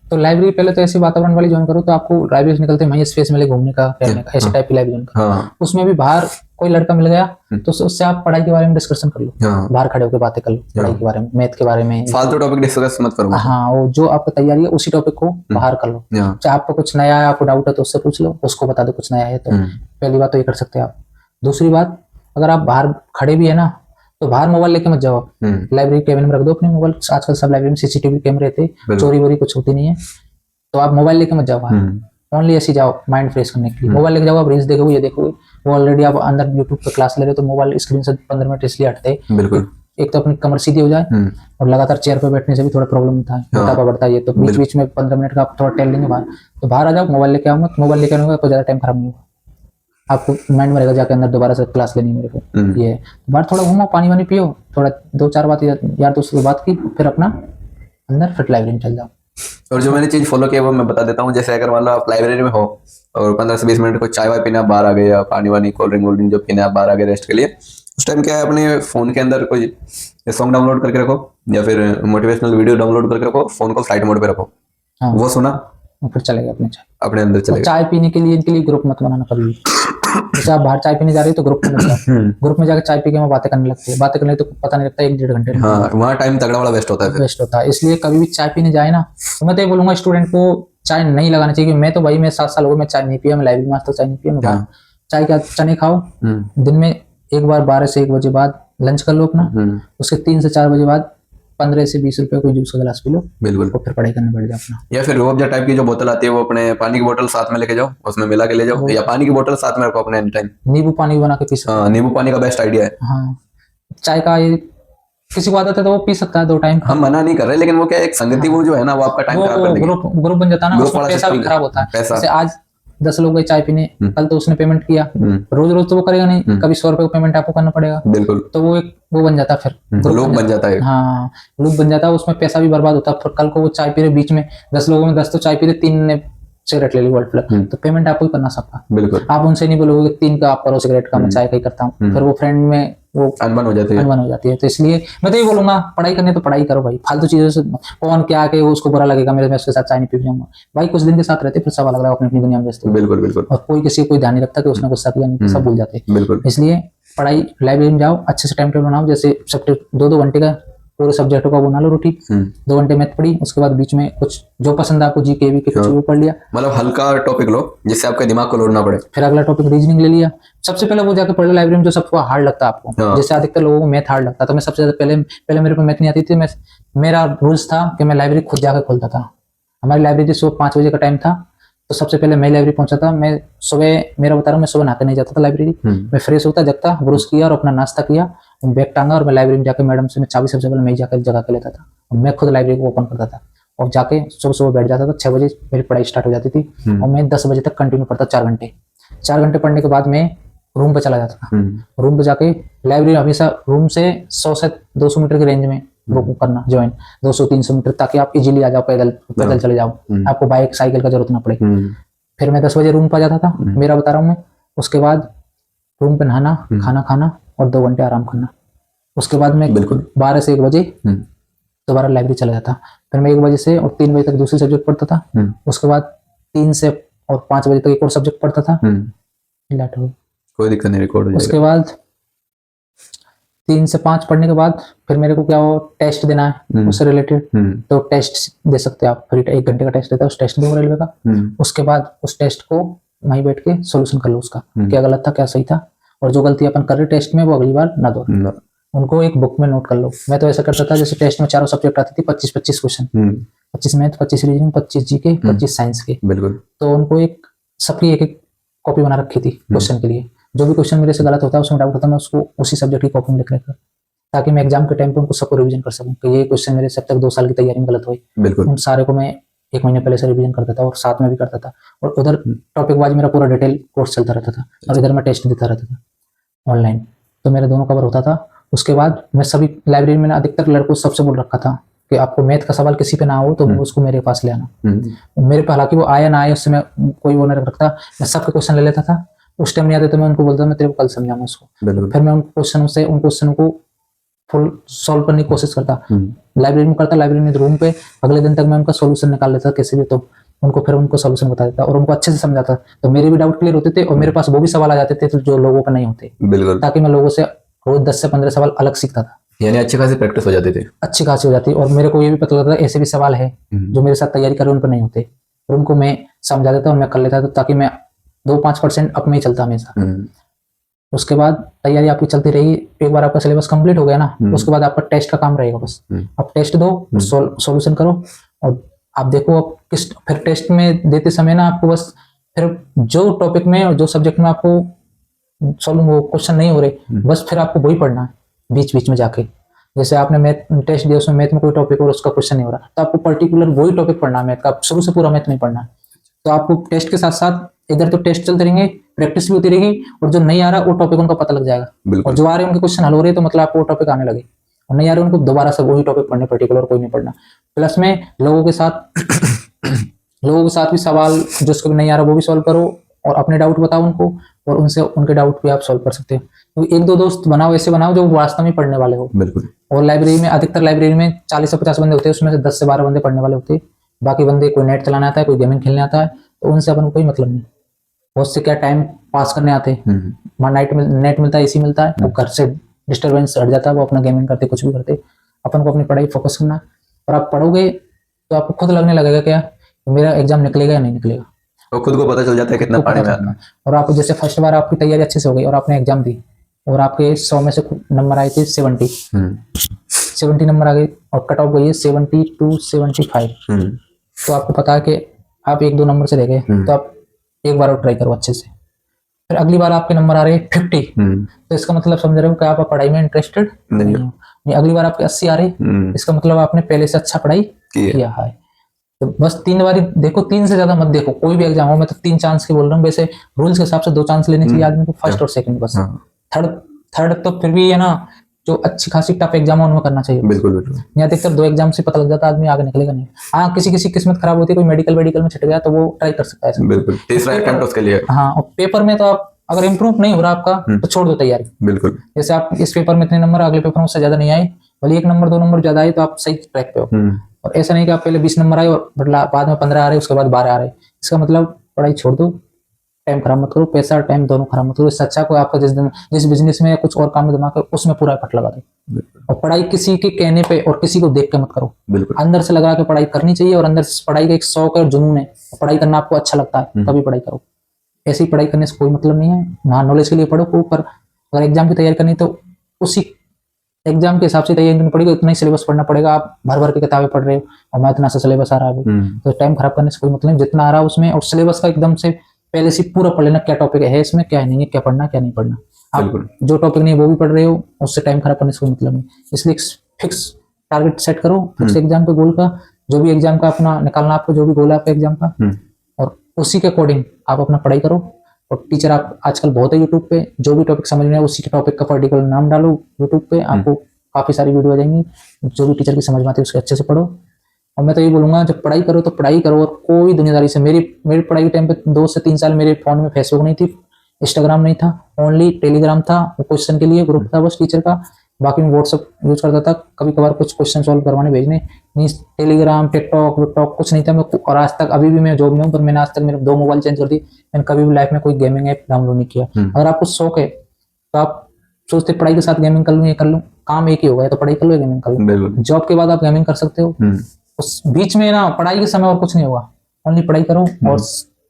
तो लाइब्रेरी पहले तो ऐसे वातावरण वाली ज्वाइन करो, तो आपको लाइब्रेरी से निकलते वहीं स्पेस मिले घूमने का, टहलने का, ऐसे टाइप की लाइब्रेरी का। उसमें भी बाहर कोई लड़का मिल गया तो उससे आप पढ़ाई के बारे में डिस्कशन कर लो, बाहर खड़े होकर बातें कर लो पढ़ाई के बारे में, मैथ के बारे में, फालतू टॉपिक डिस्कस मत करो। हाँ, वो जो आपकी तैयारी है उसी टॉपिक को बाहर कर लो। चाहे आपको कुछ नया है, आपको डाउट है तो उससे पूछ लो, उसको बता दो कुछ नया है तो। पहली बात तो ये कर सकते हैं आप। दूसरी बात, अगर आप बाहर खड़े भी है ना, तो बाहर मोबाइल लेके मत जाओ, लाइब्रेरी केबिन में रख दो अपने मोबाइल। आजकल सब लाइब्रेरी में CCTV कैमरे थे, चोरी वोरी कुछ होती नहीं है, तो आप मोबाइल लेके मत जाओ बाहर। ओनली ऐसे जाओ माइंड फ्रेश करने के लिए। मोबाइल लेके जाओ, आप रील्स देखोगे, ये देखोगे, वो ऑलरेडी आप अंदर यूट्यूब पे क्लास ले रहे हो, तो मोबाइल स्क्रीन से 15 मिनट इसलिए हटते। बिल्कुल। एक तो अपनी कमर सीधी हो जाए, और लगातार चेयर पे बैठने से भी थोड़ा प्रॉब्लम होता है, मोटापा बढ़ता है। तो बीच बीच में 15 मिनट का आप थोड़ा टहल लेंगे बाहर, तो बाहर आ जाओ, मोबाइल लेके आओ मत। मोबाइल लेके आने को ज्यादा टाइम खराब नहीं होगा, आपको माइंड में रहेगा जाके अंदर दोबारा से क्लास लेनी है मेरे को। ये बाहर थोड़ा घूमो, पानी वानी पियो, थोड़ा 2-4 बात यार दोस्तों से बात की, फिर अपना अंदर फिर लाइब्रेरी में चल जाओ। और जो मैंने चीज फॉलो किया वो मैं बता देता हूँ। जैसे अगर मान लो आप लाइब्रेरी में हो और 15 से 20 मिनट को चाय वाय पीना बाहर आ गए, या पानी वानी कोल्ड ड्रिंक जो पीना आप बाहर आ गए रेस्ट के लिए, उस टाइम क्या है, अपने फोन के अंदर कोई सॉन्ग डाउनलोड करके रखो, या फिर मोटिवेशनल वीडियो डाउनलोड करके रखो, फोन को फ्लाइट मोड पे रखो, वो सुना, फिर चले गए अपने चाय, अपने अंदर चले गए। चाय पीने के लिए इनके लिए ग्रुप मत बनाना कभी भी। जैसे आप बाहर चाय पीने जा रहे हो तो ग्रुप में मत जाओ, ग्रुप में जाकर चाय पी के वहाँ बातें करने लगते हैं, बातें करने तो पता नहीं लगता 1-1.5 घंटे। हाँ, वहाँ टाइम तगड़ा वाला वेस्ट होता है, वेस्ट होता है। इसलिए कभी भी चाय पीने जाए ना, तो मैं तो ये बोलूंगा स्टूडेंट को चाय नहीं लगाना चाहिए। मैं तो भाई, मैं 7 साल हो गए मैं चाय नहीं पिया, मैं लाइब्रेरी में आज तक चाय नहीं पिया। मैं चाय क्या, चने खाओ दिन में एक बार 12 से 1 बजे बाद लंच कर लो अपना, उसके 3 से 4 बजे बाद 15 से 20 रुपए कोई जूस का गिलास पी लो बिल्कुल। और फिर पढ़ाई करने बैठ जाओ अपना। या फिर रूअफ़ज़ा टाइप की जो बोतल आती है वो अपने पानी की बोतल साथ में लेके जाओ, उसमें मिला के ले जाओ, या पानी की बोतल साथ में रखो अपने एनी टाइम। नींबू पानी बना के पी सकते हाँ, नींबू पानी का बेस्ट आइडिया है। हो। हाँ, चाय का ये किसी को आदत है तो वो पी सकता है 2 टाइम। हम मना नहीं कर रहे, लेकिन वो क्या है, एक संगति वो जो है ना वो आपका टाइम खराब कर वो देगी। ग्रुप बन जाता है ना, ग्रुप उसमें वाला पैसा भी सिस्टम खराब होता है। पैसा। जैसे आज 10 लोग गए चाय पीने, कल तो उसने पेमेंट किया, रोज रोज तो वो करेगा नहीं, कभी 100 रुपए का पेमेंट आपको करना पड़ेगा, बिल्कुल। तो वो एक वो बन जाता है फिर लोग बन जाता है। हाँ, लूप बन जाता है, उसमें पैसा भी बर्बाद होता है। फिर कल को वो चाय पी रहे, बीच में 10 लोगों में 10 तो चाय पी रहे, 3 ने सिगरेट ले ली वर्ल्ड प्लग, तो पेमेंट आपको ही करना सबका। बिल्कुल। आप उनसे नहीं बोलोगे 3 का आप करो सिगरेट का, मैं चाय का ही करता हूँ, फिर वो फ्रेंड में वो अनबन हो जाती है। अनबन हो जाती है। तो इसलिए मैं तो ये बोलूंगा, पढ़ाई करनी है तो पढ़ाई करो भाई, फालतू चीजों से कौन क्या के उसको बुरा लगेगा मेरे, मैं उसके साथ चाय नहीं पी जाऊंगा भाई। कुछ दिन के साथ रहते फिर सब अलग अलग अपनी अपनी दुनिया में व्यस्त हो। बिल्कुल बिल्कुल। और कोई किसी को कोई ध्यान नहीं रखता कि उसने गुस्सा किया नहीं, सब भूल जाते। बिल्कुल। इसलिए पढ़ाई, लाइब्रेरी में जाओ, अच्छे से टाइम टेबल बनाओ, जैसे सब्जेक्ट 2-2 घंटे का पूरे सब्जेक्टों का बना लो रूटीन। 2 घंटे मैथ पढ़ी, उसके बाद बीच में कुछ जो पसंद है आपको, जीके भी कुछ वो पढ़ लिया, मतलब हल्का टॉपिक लो जिससे आपके दिमाग को लोड ना पड़े। फिर अगला टॉपिक रीजनिंग ले लिया। सबसे पहले वो जाकर पढ़ लो लाइब्रेरी में जो सबको हार्ड लगता है आपको। जैसे अधिकतर लोगों को मैथ हार्ड लगता है, तो मैं सबसे ज्यादा पहले मेरे को मैथ नहीं आती थी, मेरा रूल्स था कि मैं लाइब्रेरी खुद जाकर खोलता था। हमारी लाइब्रेरी सुबह 5 बजे का टाइम था, तो सबसे पहले मैं लाइब्रेरी पहुंचा था। मैं सुबह, मेरा बता रहा हूँ, मैं सुबह नहाकर नहीं जाता था लाइब्रेरी, मैं फ्रेश होता, जगता, ब्रश किया और अपना नाश्ता किया, बैग टांगा और मैं लाइब्रेरी में जाकर मैडम से मैं चाबी सबसे पहले मैं ही जाकर जगह के लेता था और मैं खुद लाइब्रेरी को ओपन करता था और जाके सुबह सुबह बैठ जाता था। 6 बजे मेरी पढ़ाई स्टार्ट हो जाती थी और मैं 10 बजे तक कंटिन्यू पढ़ता, 4 घंटे। 4 घंटे पढ़ने के बाद मैं रूम पे चला जाता था। रूम पे जाके लाइब्रेरी हमेशा रूम से 100 से 200 मीटर की रेंज में वो करना ज्वाइन, 200-300 मीटर, ताकि आप इजीली आ जाओ, पैदल चले जाओ, आपको बाइक साइकिल का जरूरत ना पड़े। फिर मैं 10 बजे रूम पर जाता था, मेरा बता रहा हूँ मैं। उसके बाद रूम पे नहाना, खाना खाना और 2 घंटे आराम करना। उसके बाद मैं 12 से 1 बजे दोबारा लाइब्रेरी चला जाता। फिर मैं 1 बजे से और 3 बजे तक दूसरी सब्जेक्ट पढ़ता था। उसके बाद 3 से और 5 बजे तक एक और सब्जेक्ट पढ़ता था। कोई दिक्कत नहीं, रिकॉर्ड हो जाएगा। उसके बाद 3 से 5 पढ़ने के बाद फिर मेरे को क्या हो, टेस्ट देना है उससे रिलेटेड, तो टेस्ट दे सकते हैं आप फ्री। 1 घंटे का टेस्ट देता है, उस टेस्ट दूंगा रेलवे का। उसके बाद उस टेस्ट को वहीं बैठ के सोल्यूशन कर लो उसका, क्या गलत था क्या सही था, और जो गलती अपन कर रहे टेस्ट में वो अगली बार ना दो, उनको एक बुक में नोट कर लो। मैं तो ऐसा करता था, जैसे टेस्ट में चारों सब्जेक्ट आती थी, 25-25 question, 25 math, 25 reasoning, 25 GK, 25 science के। बिल्कुल। तो उनको एक सबकी एक कॉपी बना रखी थी क्वेश्चन के लिए। जो भी क्वेश्चन मेरे से गलत होता है, उसमें डाउट होता है, मैं उसको उसी सब्जेक्ट की कॉपी में लिख लेता, ताकि मैं एग्जाम के टाइम पे उनको सबको रिवीजन कर सकूं कि ये क्वेश्चन मेरे से अब तक 2 साल की तैयारी में गलत हुई। बिल्कुल। उन सारे को मैं 1 महीने पहले से रिवीजन करता था और साथ में भी करता था, और उधर टॉपिक वाइज मेरा पूरा डिटेल कोर्स चलता रहता था और इधर मैं टेस्ट देता रहता था ऑनलाइन, तो मेरे दोनों कवर होता था। उसके बाद मैं सभी लाइब्रेरी में अधिकतर लड़कों से सबसे बोल रखा था कि आपको मैथ का सवाल किसी पे ना हो तो उसको मेरे पास ले आना। मेरे पे हालांकि वो आया ना आया उससे मैं कोई वो नहीं रखता, मैं सबके क्वेश्चन ले लेता था। उस टाइम नहीं आते तो मैं उनको बोलता मैं तेरे को कल समझाऊंगा उसको। फिर मैं उन क्वेश्चन को फुल सॉल्व करने की कोशिश करता, लाइब्रेरी में करता, लाइब्रेरी में रूम पे। अगले दिन तक मैं उनका सॉल्यूशन निकाल लेता कैसे भी, तो उनको फिर उनको सॉल्यूशन बता देता और उनको अच्छे से समझाता, तो मेरे भी डाउट क्लियर होते थे और मेरे पास वो भी सवाल आ जाते थे तो जो लोगों को नहीं होते। बिल्कुल। ताकि मैं लोगों से रोज 10 से 15 सवाल अलग सीखता था, यानी अच्छी खासी प्रैक्टिस हो जाती थी। अच्छी खासी हो जाती। और मेरे को ये भी पता लगता था ऐसे भी सवाल है जो मेरे साथ तैयारी कर रहे उन पर नहीं होते, और उनको मैं समझा देता और मैं कर लेता था, ताकि मैं 2-5% अप में ही चलता हमेशा। उसके बाद तैयारी आपकी चलती रहेगी। एक बार आपका सिलेबस कंप्लीट हो गया ना, उसके बाद आपका टेस्ट का काम रहेगा बस। आप टेस्ट दो, सॉल्यूशन करो और आप देखो आप किस, फिर टेस्ट में देते समय ना आपको बस फिर जो टॉपिक में और जो सब्जेक्ट में आपको वो क्वेश्चन नहीं हो रहे, बस फिर आपको वही पढ़ना है बीच बीच में जाके। जैसे आपने मैथ टेस्ट दिया, उसमें मैथ में कोई टॉपिक और उसका क्वेश्चन नहीं हो रहा, तो आपको पर्टिकुलर वही टॉपिक पढ़ना है मैथ का, शुरू से पूरा मैथ नहीं पढ़ना है। तो आपको टेस्ट के साथ साथ इधर तो टेस्ट चलते रहेंगे, प्रैक्टिस भी होती रहेगी, और जो नहीं आ रहा वो टॉपिक उनका पता लग जाएगा, और जो आ रहे हैं उनके क्वेश्चन हल हो रहे हैं तो मतलब आपको वो टॉपिक आने लगे, और नहीं आ रहे उनको दोबारा से वही टॉपिक पढ़ने, पर्टिकुलर कोई नहीं पढ़ना। प्लस में लोगों के साथ भी सवाल जो उसको नहीं आ रहा वो भी सॉल्व करो, और अपने डाउट बताओ उनको, और उनसे उनके डाउट भी आप सॉल्व कर सकते हो। तो 1-2 दोस्त बनाओ, ऐसे बनाओ जो वास्तव में पढ़ने वाले हो। बिल्कुल। और लाइब्रेरी में अधिकतर लाइब्रेरी में 40 से 50 बंदे होते हैं, उसमें से 10 से 12 बंदे पढ़ने वाले होते हैं। बाकी बंदे कोई नेट चलाना आता है, कोई गेमिंग खेलने आता है, तो उनसे अपन को कोई मतलब नहीं। बहुत से क्या टाइम पास करने आते हैं, नाइट में नेट मिलता है, एसी मिलता है, तो घर से डिस्टर्बेंस हट जाता है, वो अपना गेमिंग करते कुछ भी करते। अपन को अपनी पढ़ाई फोकस करना, और आप पढ़ोगे तो आपको खुद लगने लगेगा क्या मेरा एग्जाम निकलेगा या नहीं निकलेगा, और खुद को पता चल जाता है कितना पढ़े में। और आप जैसे फर्स्ट बार आपकी तैयारी अच्छे से हो गई और आपने एग्जाम दी और आपके 100 में से नंबर आए थे 70, 70 नंबर आ गए और कट ऑफ गई है 70 to 75। तो आपको पता है कि आप 1-2 नंबर से रह गए, तो आप एक बार और ट्राई करो अच्छे से। फिर अगली बार आपके नंबर आ रहे हैं 50, तो इसका मतलब समझ रहे हो कि आप पढ़ाई में इंटरेस्टेड नहीं हो। अगली बार आपके 80 आ रहे, इसका मतलब आपने पहले से अच्छा पढ़ाई किया है। तो बस 3 बार देखो, 3 से ज्यादा मत देखो। कोई भी एग्जाम हो, मैं तो 3 चांस की बोल रहा हूँ, वैसे रूल्स के हिसाब से 2 चांस लेने चाहिए आदमी को, फर्स्ट और सेकंड बस। थर्ड तो फिर भी है ना, जो अच्छी खासी टफ एग्जाम है उनमें करना चाहिए। बिल्कुल बिल्कुल। यहाँ देखकर 2 एग्जाम से पता लग जाता है आदमी आगे निकलेगा नहीं। हाँ, किसी किसी किस्मत खराब होती है, कोई मेडिकल में छट गया तो वो ट्राई कर सकता है। बिल्कुल, तीसरा अटेम्प्ट उसके लिए। हाँ, और पेपर में तो आप अगर इम्प्रूव नहीं हो रहा आपका तो छोड़ दो तैयारी। बिल्कुल। जैसे आप इस पेपर में इतने नंबर, अगले पेपर में उससे ज्यादा नहीं आए, भले 1 नंबर 2 नंबर ज्यादा आए, तो आप सही ट्रैक पे हो। और ऐसा नहीं कि आप पहले 20 नंबर आए और बाद में 15 आ रहे, उसके बाद 12 आ रहे। इसका मतलब पढ़ाई छोड़ दो, टाइम खराब मत करो, पैसा और टाइम दोनों खराब मत करो। इससे अच्छा कोई आपका जिस बिजनेस में या कुछ और काम में दिमाग है उसमें पूरा एफर्ट लगा दो। और पढ़ाई किसी के कहने पे और किसी को देख के मत करो, अंदर से लगा के पढ़ाई करनी चाहिए। और अंदर से पढ़ाई का एक शौक है और जुनून है, पढ़ाई करना आपको अच्छा लगता है तभी पढ़ाई करो। ऐसी पढ़ाई करने से कोई मतलब नहीं है ना, नॉलेज के लिए पढ़ो खूब, पर अगर एग्जाम की तैयारी करनी तो उसी एग्जाम के हिसाब से तैयारी करनी पड़ेगी, उतना ही सिलेबस पढ़ना पड़ेगा। आप भर भर के किताबें पढ़ रहे हो और मैं इतना सा सिलेबस आ रहा है, तो टाइम खराब करने से कोई मतलब नहीं। जितना आ रहा है उसमें, और सिलेबस का एकदम से पहले से पूरा पढ़ लेना, क्या टॉपिक है इसमें, क्या नहीं है, क्या पढ़ना क्या नहीं पढ़ना। आप जो टॉपिक नहीं है वो भी पढ़ रहे हो, उससे टाइम खराब करने से कोई मतलब नहीं। इसलिए फिक्स टारगेट सेट करो, फिक्स एग्जाम के गोल का, जो भी एग्जाम का अपना निकालना, आपको जो भी गोल है आपका एग्जाम का, और उसी के अकॉर्डिंग आप अपना पढ़ाई करो। और टीचर आप आजकल बहुत है यूट्यूब पे, जो भी टॉपिक समझ में आए उसी के टॉपिक का पर्टिकुलर नाम डालो यूट्यूब पे, आपको काफी सारी वीडियो आ जाएंगी। जो भी टीचर की समझ में आती है उसके अच्छे से पढ़ो। और मैं तो ये बोलूंगा, जब पढ़ाई करो तो पढ़ाई करो, और कोई दुनियादारी से, मेरी पढ़ाई के टाइम पे 2 से 3 साल मेरे फोन में फेसबुक नहीं थी, इंस्टाग्राम नहीं था, ओनली टेलीग्राम था, क्वेश्चन के लिए ग्रुप था बस टीचर का। बाकी मैं व्हाट्सअप यूज करता था, कभी कभार कुछ क्वेश्चन सॉल्व करवाने भेजने, नहीं टेलीग्राम टिकटॉक विकटॉक कुछ नहीं था। मैं और आज तक, अभी भी मैं जॉब में हूँ, पर मैंने आज तक मेरे 2 मोबाइल चेंज कर दी। मैंने कभी भी लाइफ में कोई गेमिंग ऐप डाउनलोड नहीं किया। अगर आपको शौक है तो आप सोचते पढ़ाई के साथ गेमिंग कर लूँ, ये कर लूँ, काम एक ही होगा, तो पढ़ाई कर लो या गेमिंग कर लो। जॉब के बाद आप गेमिंग कर सकते हो, उस बीच में ना पढ़ाई के समय और कुछ नहीं होगा, ओनली पढ़ाई करो। और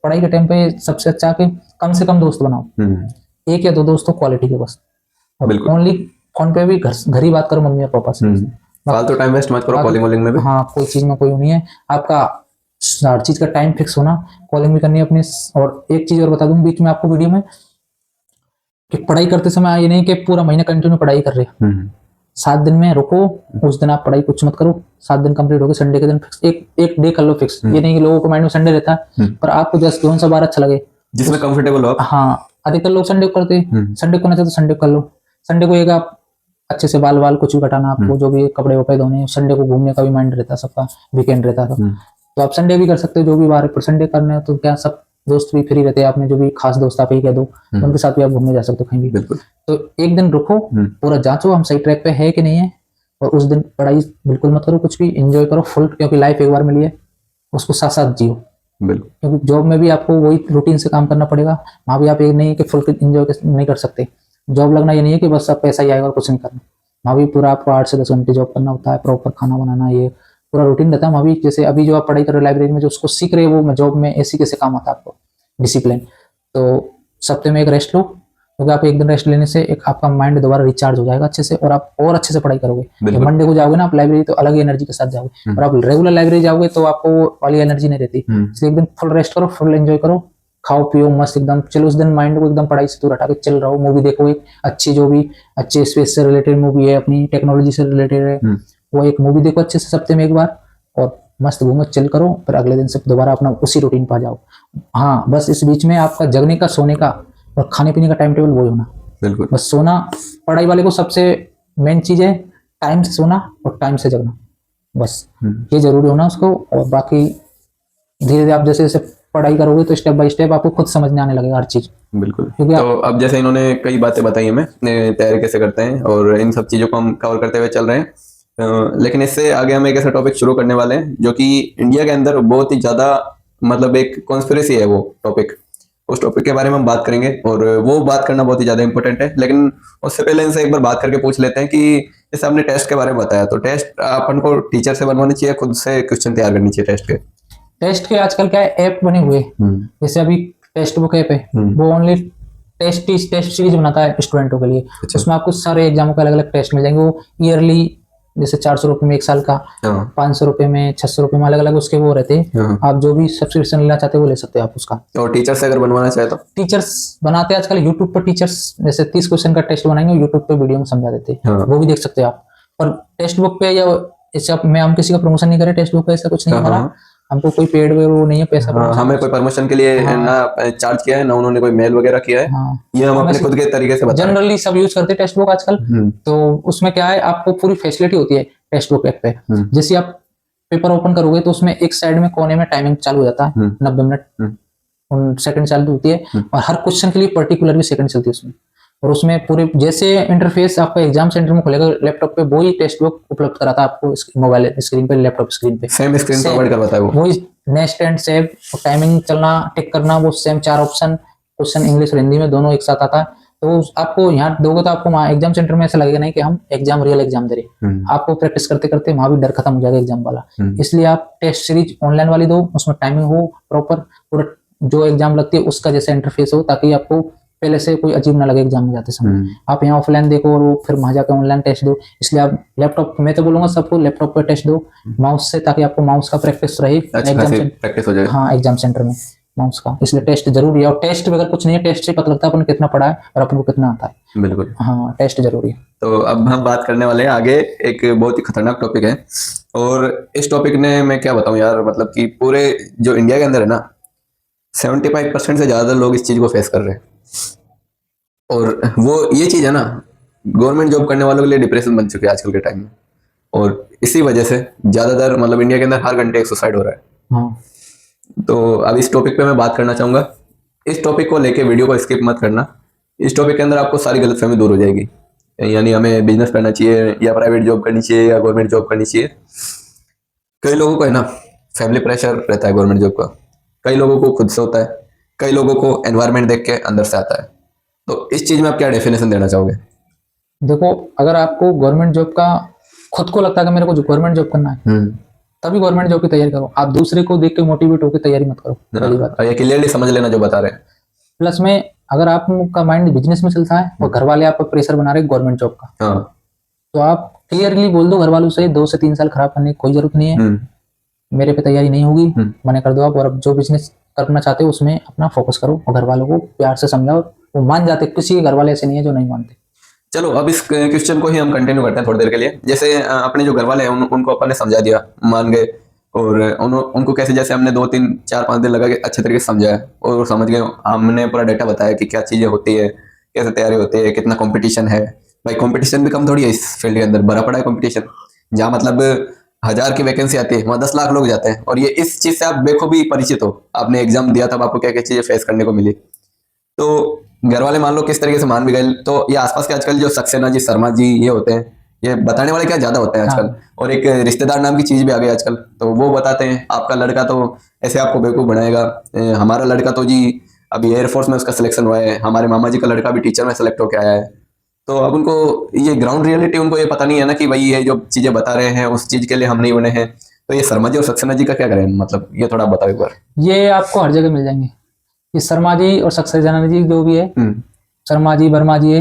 पढ़ाई के टाइम पे सबसे अच्छा के कम से कम दोस्त बनाओ, 1 या 2 दोस्तों क्वालिटी के बस। ओनली फोन पे भी घर ही बात करो मम्मी और पापा से, फालतू टाइम वेस्ट मत करो कॉलिंग वॉलिंग में भी। हाँ, कोई चीज में कोई नहीं है, आपका हर चीज का टाइम फिक्स होना, कॉलिंग भी करनी है अपनी। और एक चीज और बता दूं बीच में आपको वीडियो में, कि पढ़ाई करते समय ये नहीं कि पूरा महीना कंटिन्यू पढ़ाई कर रहे हो। 7 दिन में रुको, उस दिन आप पढ़ाई कुछ मत करो, 7 दिन कंप्लीट हो गए, संडे के दिन फिक्स एक डे कर लो फिक्स। ये नहीं कि लोगों को माइंड में संडे रहता है, पर आपको जस्ट कौन सा बार अच्छा लगे, जिसमें कंफर्टेबल हो। हाँ, अधिकतर लोग संडे को करते हैं, संडे को ना चाहते तो संडे को कर लो। संडे को एक आप अच्छे से बाल कुछ भी कटाना, आपको जो भी कपड़े वपड़े धोने, संडे को घूमने का भी माइंड रहता है सबका, वीकेंड रहता था, तो आप संडे भी कर सकते हो। जो भी बार है, पर संडे करना है तो क्या, सब दोस्त भी फ्री रहते हैं, आपने जो भी खास दोस्त आप ही कह दो, उनके साथ भी आप घूमने जा सकते हो कहीं भी। तो एक दिन रुको, पूरा जांचो हम सही ट्रैक पे है कि नहीं है, और उस दिन पढ़ाई बिल्कुल मत करो, कुछ भी एंजॉय करो फुल, क्योंकि लाइफ एक बार मिली है, उसको साथ साथ जियो। क्योंकि जॉब में भी आपको वही रूटीन से काम करना पड़ेगा, वहां भी आप एक नहीं कि फुल एंजॉय नहीं कर सकते। जॉब लगना ये नहीं है कि बस आप पैसा ही आएगा और कुछ नहीं करना, वहां भी पूरा आपको 8 से 10 घंटे जॉब करना होता है, प्रॉपर खाना बनाना, ये पूरा रूटीन रहता है वहां भी। जैसे अभी जो आप पढ़ाई कर रहे हो लाइब्रेरी में, जो उसको सीख रहे हो वो जॉब में ऐसे कैसे काम आता है आपको, डिसिप्लिन। तो सप्ताह में एक रेस्ट लो, क्योंकि आप एक दिन रेस्ट लेने से एक आपका माइंड दोबारा रिचार्ज हो जाएगा अच्छे से, और आप और अच्छे से पढ़ाई करोगे। मंडे को जाओगे ना आप लाइब्रेरी, तो अलग ही एनर्जी के साथ जाओगे, और आप रेगुलर लाइब्रेरी जाओगे तो आपको वाली एनर्जी नहीं रहती। इसलिए एक दिन फुल रेस्ट करो, फुल एंजॉय करो, खाओ पियो मस्त एकदम, चलो उस दिन माइंड को एकदम पढ़ाई से दूर हटा के चल रहो। मूवी देखो एक अच्छी, जो भी अच्छे स्पेस से रिलेटेड मूवी है, अपनी टेक्नोलॉजी से रिलेटेड है, वो एक मूवी देखो अच्छे से सप्ताह में एक बार, और मस्त घूमो, चिल करो, फिर अगले दिन से दोबारा अपना उसी रूटीन पर जाओ। हाँ, बस इस बीच में आपका जगने का, सोने का और खाने पीने का टाइम टेबल वही होना। बिल्कुल, बस सोना, पढ़ाई वाले को सबसे मेन चीज है टाइम से सोना और टाइम से जगना, बस ये जरूरी होना उसको। और बाकी धीरे धीरे आप जैसे जैसे पढ़ाई करोगे तो स्टेप बाय स्टेप आपको खुद समझ में आने लगेगा हर चीज। बिल्कुल। तो अब जैसे इन्होंने कई बातें बताई हमें, तैयारी कैसे करते हैं, और इन सब चीजों को हम कवर करते हुए चल रहे हैं। लेकिन इससे आगे हम एक ऐसा टॉपिक शुरू करने वाले हैं जो कि इंडिया के अंदर बहुत ही ज्यादा, मतलब एक कॉन्स्पिरेसी है वो टॉपिक। उस टॉपिक के बारे में हम बात करेंगे, और वो बात करना बहुत ही ज्यादा इंपॉर्टेंट है। लेकिन उससे पहले इनसे एक बार बात करके पूछ लेते हैं कि जैसे आपने टेस्ट के बारे में बताया, तो टेस्ट अपन को टीचर से बनवानी चाहिए, खुद से क्वेश्चन तैयार करनी चाहिए टेस्ट के आजकल क्या है, ऐप बने हुए, जैसे अभी टेस्ट बुक ऐप है, वो ओनली टेस्ट सीरीज बनाता है स्टूडेंटों के लिए। उसमें आपको सारे एग्जामों के अलग अलग टेस्ट मिल जाएंगे, वो ईयरली जैसे 400 रुपये में 1 साल का, हाँ 500 रुपये में, 600 रुपये में, अलग अलग उसके वो रहते हैं। हाँ। आप जो भी सब्सक्रिप्शन लेना चाहते हो वो ले सकते हो आप उसका। और टीचर से अगर बनवाना चाहे तो? टीचर्स बनाते हैं आजकल यूट्यूब पर, टीचर्स जैसे 30 क्वेश्चन का टेस्ट बनाएंगे यूट्यूब पे वीडियो में समझा देते हैं, हाँ। वो भी देख सकते हो आप। और टेक्स्ट बुक पे या ऐसे हम किसी का प्रमोशन नहीं करें, टेक्स्ट बुक पे ऐसा कुछ नहीं हाँ, हमारा, हाँ। हमको कोई पेड वो नहीं है पैसा। हाँ, हमें कोई प्रमोशन के लिए हाँ। ना चार्ज किया है, ना उन्होंने कोई मेल वगैरह किया है। हाँ। ये हम अपने खुद के तरीके से बता रहे हैं। जनरली सब यूज करते हैं टेक्स्ट बुक आजकल। तो उसमें क्या है, आपको पूरी फैसिलिटी होती है टेक्स्ट बुक ऐप पे। जैसे आप पेपर ओपन करोगे तो उसमें एक साइड में कोने में टाइमिंग चालू हो जाता है, 90 मिनट उन सेकंड चालू होती है, और हर क्वेश्चन के लिए पर्टिकुलर भी सेकंड चलती है उसमें। और उसमें पूरे जैसे इंटरफेस आपका एग्जाम सेंटर में खुलेगा लैपटॉप पे, वही टेक्स्ट बुक उपलब्ध कराता है आपको मोबाइल स्क्रीन पे, लैपटॉप स्क्रीन पे सेम स्क्रीन प्रोवाइड करवाता है वो। वही नेक्स्ट एंड सेव, टाइमिंग चलना, टिक करना, वो सेम 4 ऑप्शन, क्वेश्चन इंग्लिश और हिंदी में दोनों एक साथ आता है। तो आपको यहाँ दोगे तो आपको वहाँ एग्जाम सेंटर में ऐसा लगेगा नहीं कि हम एग्जाम रियल एग्जाम दे रहे, आपको प्रैक्टिस करते करते वहां भी डर खत्म हो जाएगा एग्जाम वाला। इसलिए आप टेस्ट सीरीज ऑनलाइन वाली दो, उसमें टाइमिंग हो प्रॉपर, पूरा जो एग्जाम लगती है उसका जैसे इंटरफेस हो, ताकि आपको पहले से कोई अजीब ना लगे एग्जाम में जाते समय। आप यहाँ ऑफलाइन देखो और वो फिर वहां जाकर ऑनलाइन टेस्ट दो। इसलिए आप लैपटॉप, मैं तो बोलूंगा सबको लैपटॉप पे टेस्ट दो माउस से, ताकि आपको माउस का प्रैक्टिस रहे एग्जाम से, प्रैक्टिस हो जाए। हाँ एग्जाम सेंटर में माउस का। इसलिए टेस्ट जरूरी है, और टेस्ट अगर कुछ नहीं है, टेस्ट से पता लगता है अपन कितना पढ़ा है और अपन को कितना आता है। बिल्कुल, हाँ टेस्ट जरूरी है। तो अब हम बात करने वाले हैं आगे, एक बहुत ही खतरनाक टॉपिक है। और इस टॉपिक ने मैं क्या बताऊं यार, मतलब कि पूरे जो इंडिया के अंदर है ना, 75% से ज्यादा लोग इस चीज को फेस कर रहे हैं। और वो ये चीज है ना, गवर्नमेंट जॉब करने वालों के लिए डिप्रेशन बन चुके हैं आजकल के टाइम में। और इसी वजह से ज्यादातर मतलब इंडिया के अंदर हर घंटे एक सुसाइड हो रहा है। हाँ। तो अब इस टॉपिक पे मैं बात करना चाहूंगा। इस टॉपिक को लेके वीडियो को स्किप मत करना। इस टॉपिक के अंदर आपको सारी गलतफहमी दूर हो जाएगी, यानी हमें बिजनेस करना चाहिए या प्राइवेट जॉब करनी चाहिए या गवर्नमेंट जॉब करनी चाहिए। कई लोगों को है ना फैमिली प्रेशर रहता है गवर्नमेंट जॉब का, कई लोगों को खुद से होता है, कई लोगों को एनवायरनमेंट देख के अंदर से आता है। तो इस चीज में आप क्या डेफिनेशन देना चाहोगे? देखो, अगर आपको गवर्नमेंट जॉब का खुद को लगता है कि मेरे को गवर्नमेंट जॉब करना है, तभी गवर्नमेंट जॉब की तैयारी करो। आप दूसरे को देख के मोटिवेट होकर तैयारी मत करो, पहली बात। ये क्लियरली समझ लेना जो बता रहे हैं। प्लस में अगर आपका माइंड बिजनेस में चलता है और घर वाले आप पर प्रेशर बना रहे गवर्नमेंट जॉब का, तो आप क्लियरली बोल दो घर वालों से, 2 से 3 साल खराब करने की कोई जरूरत नहीं है, मेरे पे तैयारी नहीं होगी, मना कर दो आप। और अब जो बिजनेस करना चाहते हो उसमें अपना फोकस करो, और घर वालों को प्यार से समझाओ, वो मान जाते। किसी के घर वाले ऐसे नहीं है जो नहीं मानते। चलो अब इस क्वेश्चन को ही हम कंटिन्यू करते हैं थोड़ी देर के लिए। जैसे अपने जो घर वाले हैं उनको अपन ने समझा दिया, मान गए, और उनको कैसे जैसे हमने 2, 3, 4, 5 दिन लगा के अच्छे तरीके से समझाया और समझ गए। हमने पूरा डेटा बताया कि क्या चीजें होती है, कैसे तैयारी होती है, कितना कंपटीशन है। भाई कंपटीशन भी कम थोड़ी है इस फील्ड के अंदर, भरा पड़ा है कंपटीशन। जहाँ मतलब 1000 की वैकेंसी आती है वहाँ 10 लाख लोग जाते हैं। और ये इस चीज से आप बेखूबी परिचित हो, आपने एग्जाम दिया तब आपको क्या क्या चीजें फेस करने को मिली। तो घर वाले मान लो किस तरीके से मान भी गए। तो ये आसपास के आजकल जो सक्सेना जी, शर्मा जी ये होते हैं, ये बताने वाले क्या ज्यादा होते हैं आजकल। और एक रिश्तेदार नाम की चीज भी आ गई आजकल, तो वो बताते हैं आपका लड़का तो ऐसे आपको बेवकूफ बनाएगा, हमारा लड़का तो जी अभी एयरफोर्स में उसका सिलेक्शन हुआ है, हमारे मामा जी का लड़का भी टीचर में सेलेक्ट होकर आया है। तो अब उनको ये ग्राउंड रियलिटी उनको ये पता नहीं है ना कि भाई ये जो चीजें बता रहे हैं उस चीज के लिए हम नहीं बने हैं। तो ये शर्मा जी और सक्सेना जी का क्या करें, मतलब ये थोड़ा बताओ एक बार। ये आपको हर जगह मिल जाएंगे, ये शर्मा जी और सक्सेना जी जो भी है, शर्मा जी वर्मा जी है,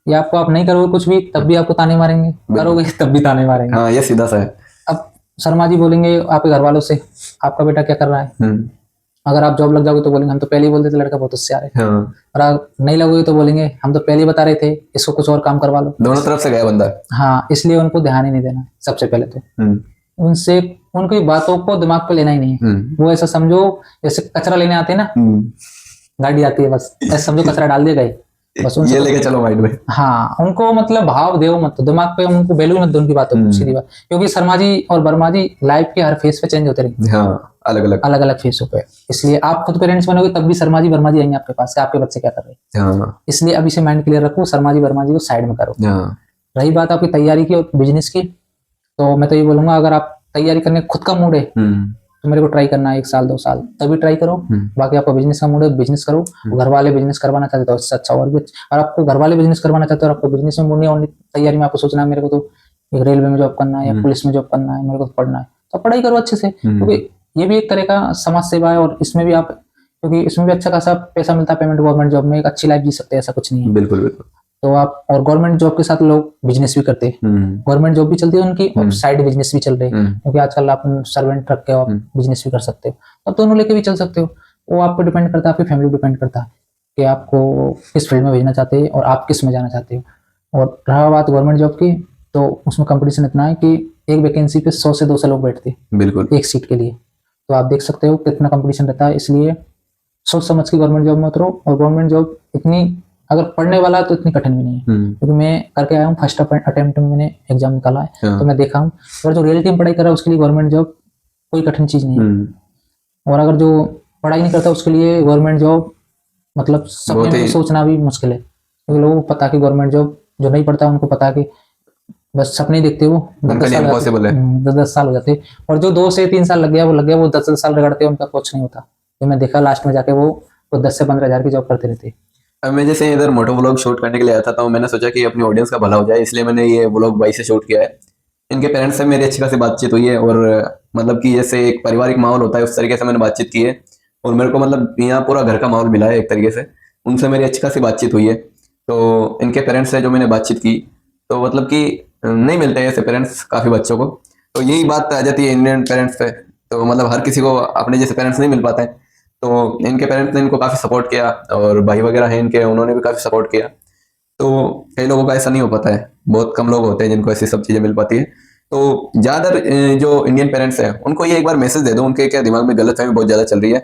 ये आपको आप नहीं करोगे कुछ भी तब भी आपको ताने मारेंगे, करोगे तब भी ताने मारेंगे। हाँ, ये सीधा सा है। अब शर्मा जी बोलेंगे आपके घर वालों से, आपका बेटा क्या कर रहा है, अगर आप जॉब लग जाओगे तो बोलेंगे हम तो पहले ही बोलते थे लड़का बहुत होशियार है। और आप नहीं लगोगे तो बोलेंगे हम तो पहले ही बता रहे थे, इसको कुछ और काम करवा लो। दोनों तरफ से गया बंदा। हाँ, इसलिए उनको ध्यान ही नहीं देना सबसे पहले तो। उनसे उनकी बातों को दिमाग पे लेना ही नहीं है। वो ऐसा समझो जैसे कचरा लेने आते हैं ना, गाड़ी आती है, बस ऐसा समझो कचरा डाल दिया गए, बस उनसे ये लेके चलो माइंड में। हाँ, उनको मतलब भाव दो मत, दिमाग पे उनको वैल्यू मत दो उनकी बातों को, सीधी बात। क्योंकि शर्मा जी और वर्मा जी लाइफ के हर फेज पे चेंज होते रहेंगे। हाँ, अलग अलग फेजों पे। इसलिए आप खुद पेरेंट्स बनोगे तब भी शर्मा जी वर्मा जी आएंगे आपके पास, आपके बच्चे क्या कर रहे हैं। इसलिए अभी से माइंड क्लियर रखो, शर्मा जी वर्मा जी को साइड में करो। रही बात आपकी तैयारी की और बिजनेस की, तो मैं तो ये बोलूंगा अगर आप तैयारी करने खुद का मूड है तो मेरे को ट्राई करना है 1 साल 2 साल तभी ट्राई करो। बाकी आपका बिजनेस का मूड है बिजनेस करो। घर वाले बिजनेस करवाना चाहते तो इससे अच्छा और भी। और आपको घर वाले बिजनेस करवाना चाहते हो और आपको बिजनेस में मूड नहीं, तैयारी में आपको सोचना है मेरे को तो एक रेलवे में जॉब करना है या पुलिस में जॉब करना है, मेरे को तो पढ़ना है, तो पढ़ाई करो अच्छे से। क्योंकि ये भी एक तरह का समाज सेवा है और इसमें भी आप, क्योंकि इसमें भी अच्छा खासा पैसा मिलता है पेमेंट, गवर्नमेंट जॉब में एक अच्छी लाइफ जी सकते हैं, ऐसा कुछ नहीं है। बिल्कुल बिल्कुल। तो आप, और गवर्नमेंट जॉब के साथ लोग बिजनेस भी करते हैं, गवर्नमेंट जॉब भी चलती है उनकी और साइड बिजनेस भी चल रहे हैं, क्योंकि आजकल आप सर्वेंट रख के आप बिजनेस भी कर सकते हो, अब दोनों लेके भी चल सकते हो। वो आप पे डिपेंड करता है, आपकी फैमिली डिपेंड करता है कि आपको किस फील्ड में भेजना चाहते हैं और आप किस में जाना चाहते हो। और रहा बात गवर्नमेंट जॉब की, तो उसमें कंपटीशन इतना है कि एक वैकेंसी पे 100 से 200 लोग बैठते हैं बिल्कुल एक सीट के लिए, तो आप देख सकते हो कितना कंपटीशन रहता है। इसलिए सोच समझ के गवर्नमेंट जॉब में उतरो। और गवर्नमेंट जॉब इतनी, अगर पढ़ने वाला तो इतनी कठिन भी नहीं है, क्योंकि मैं करके आया हूँ, फर्स्ट अटेम्प्ट में मैंने एग्जाम निकाला है, तो मैं देखा हूँ। अगर जो रियलिटी में पढ़ाई कर रहा है उसके लिए गवर्नमेंट जॉब कोई कठिन चीज नहीं है, और अगर जो पढ़ाई नहीं करता उसके लिए गवर्नमेंट जॉब मतलब सपने में सोचना भी मुश्किल है, क्योंकि लोगों को पता है कि गवर्नमेंट जॉब, जो नहीं पढ़ता उनको पता है कि बस सपने देखते वो 10 साल हो जाते, और जो 2 से 3 साल लग गया वो 10 साल रगड़ते उनका कुछ नहीं होता। ये मैं देखा लास्ट में जाके वो 10 से 15 हजार की जॉब करते रहते। अब मैं जैसे इधर मोटो व्लॉग शूट करने के लिए आया था, तो मैंने सोचा कि अपनी ऑडियंस का भला हो जाए, इसलिए मैंने ये व्लॉग भाई से शूट किया है। इनके पेरेंट्स से मेरी अच्छी खासी बातचीत हुई है, और मतलब कि जैसे एक पारिवारिक माहौल होता है उस तरीके से मैंने बातचीत की है, और मेरे को मतलब यहाँ पूरा घर का माहौल मिला है एक तरीके से। उनसे मेरी अच्छी खासी बातचीत हुई है। तो इनके पेरेंट्स से जो मैंने बातचीत की, तो मतलब कि नहीं मिलते ऐसे पेरेंट्स काफ़ी बच्चों को, तो यही बात आ जाती है इंडियन पेरेंट्स पे। तो मतलब हर किसी को अपने जैसे पेरेंट्स नहीं मिल पाते हैं, तो इनके पेरेंट्स ने इनको काफ़ी सपोर्ट किया, और भाई वगैरह हैं इनके, उन्होंने भी काफ़ी सपोर्ट किया। तो कई लोगों का ऐसा नहीं हो पाता है, बहुत कम लोग होते हैं जिनको ऐसी सब चीज़ें मिल पाती है। तो ज़्यादातर जो इंडियन पेरेंट्स हैं उनको ये एक बार मैसेज दे दो, उनके क्या दिमाग में गलतफहमी बहुत ज़्यादा चल रही है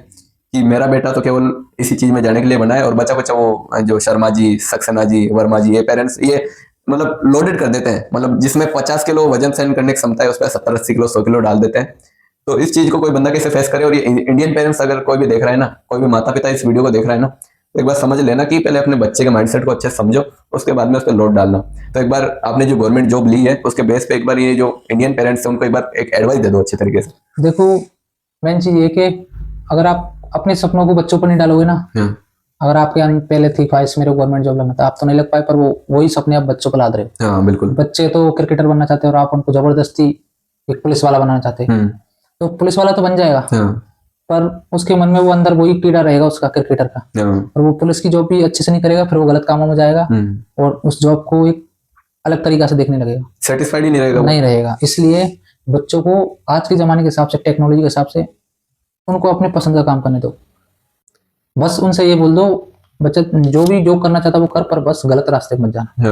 कि मेरा बेटा तो केवल इसी चीज़ में जाने के लिए बना है, और बच्चा बच्चा वो जो शर्मा जी, सक्सेना जी, वर्मा जी, ये पेरेंट्स ये मतलब लोडेड कर देते हैं, मतलब जिसमें 50 किलो वजन सहन करने की क्षमता है उस पर 70-80 किलो 100 किलो डाल देते हैं। तो इस चीज को कोई बंदा कैसे फेस करे। और ये इंडियन पेरेंट्स अगर कोई भी देख रहा है ना, कोई भी माता पिता इस वीडियो को देख रहा है ना, तो एक बार समझ लेना कि पहले अपने बच्चे के माइंडसेट को अच्छे से समझो, उसके बाद में उस पर लोड डालना। तो एक बार आपने जो गवर्नमेंट जॉब ली है उसके बेस पे एक बार ये जो इंडियन पेरेंट्स है उनको एक बार एक एडवाइस दे दो अच्छे तरीके से। देखो, मेन चीज ये कि अगर आप अपने सपनों को बच्चों पर नहीं डालोगे ना, अगर आपके पहले थी ख्वाहिश मेरे गवर्नमेंट जॉब लगना था, आप तो नहीं लग पाए, पर वही सपने आप बच्चों को लाद रहे हो। हाँ बिल्कुल। बच्चे तो क्रिकेटर बनना चाहते हैं और आप उनको जबरदस्ती एक पुलिस वाला बनाना चाहते हैं, तो पुलिस वाला तो बन जाएगा, पर उसके मन में वो अंदर वही कीड़ा रहेगा उसका क्रिकेटर का, और वो पुलिस की जॉब भी अच्छे से नहीं करेगा, फिर वो गलत कामों में जाएगा और उस जॉब को एक अलग तरीका से देखने लगेगा, सेटिस्फाइड ही नहीं रहेगा। इसलिए बच्चों को आज के जमाने के हिसाब से, टेक्नोलॉजी के हिसाब से, उनको अपने पसंद का काम करने दो। बस उनसे ये बोल दो, बच्चा जो भी जो करना चाहता वो कर, पर बस गलत रास्ते मत जाना,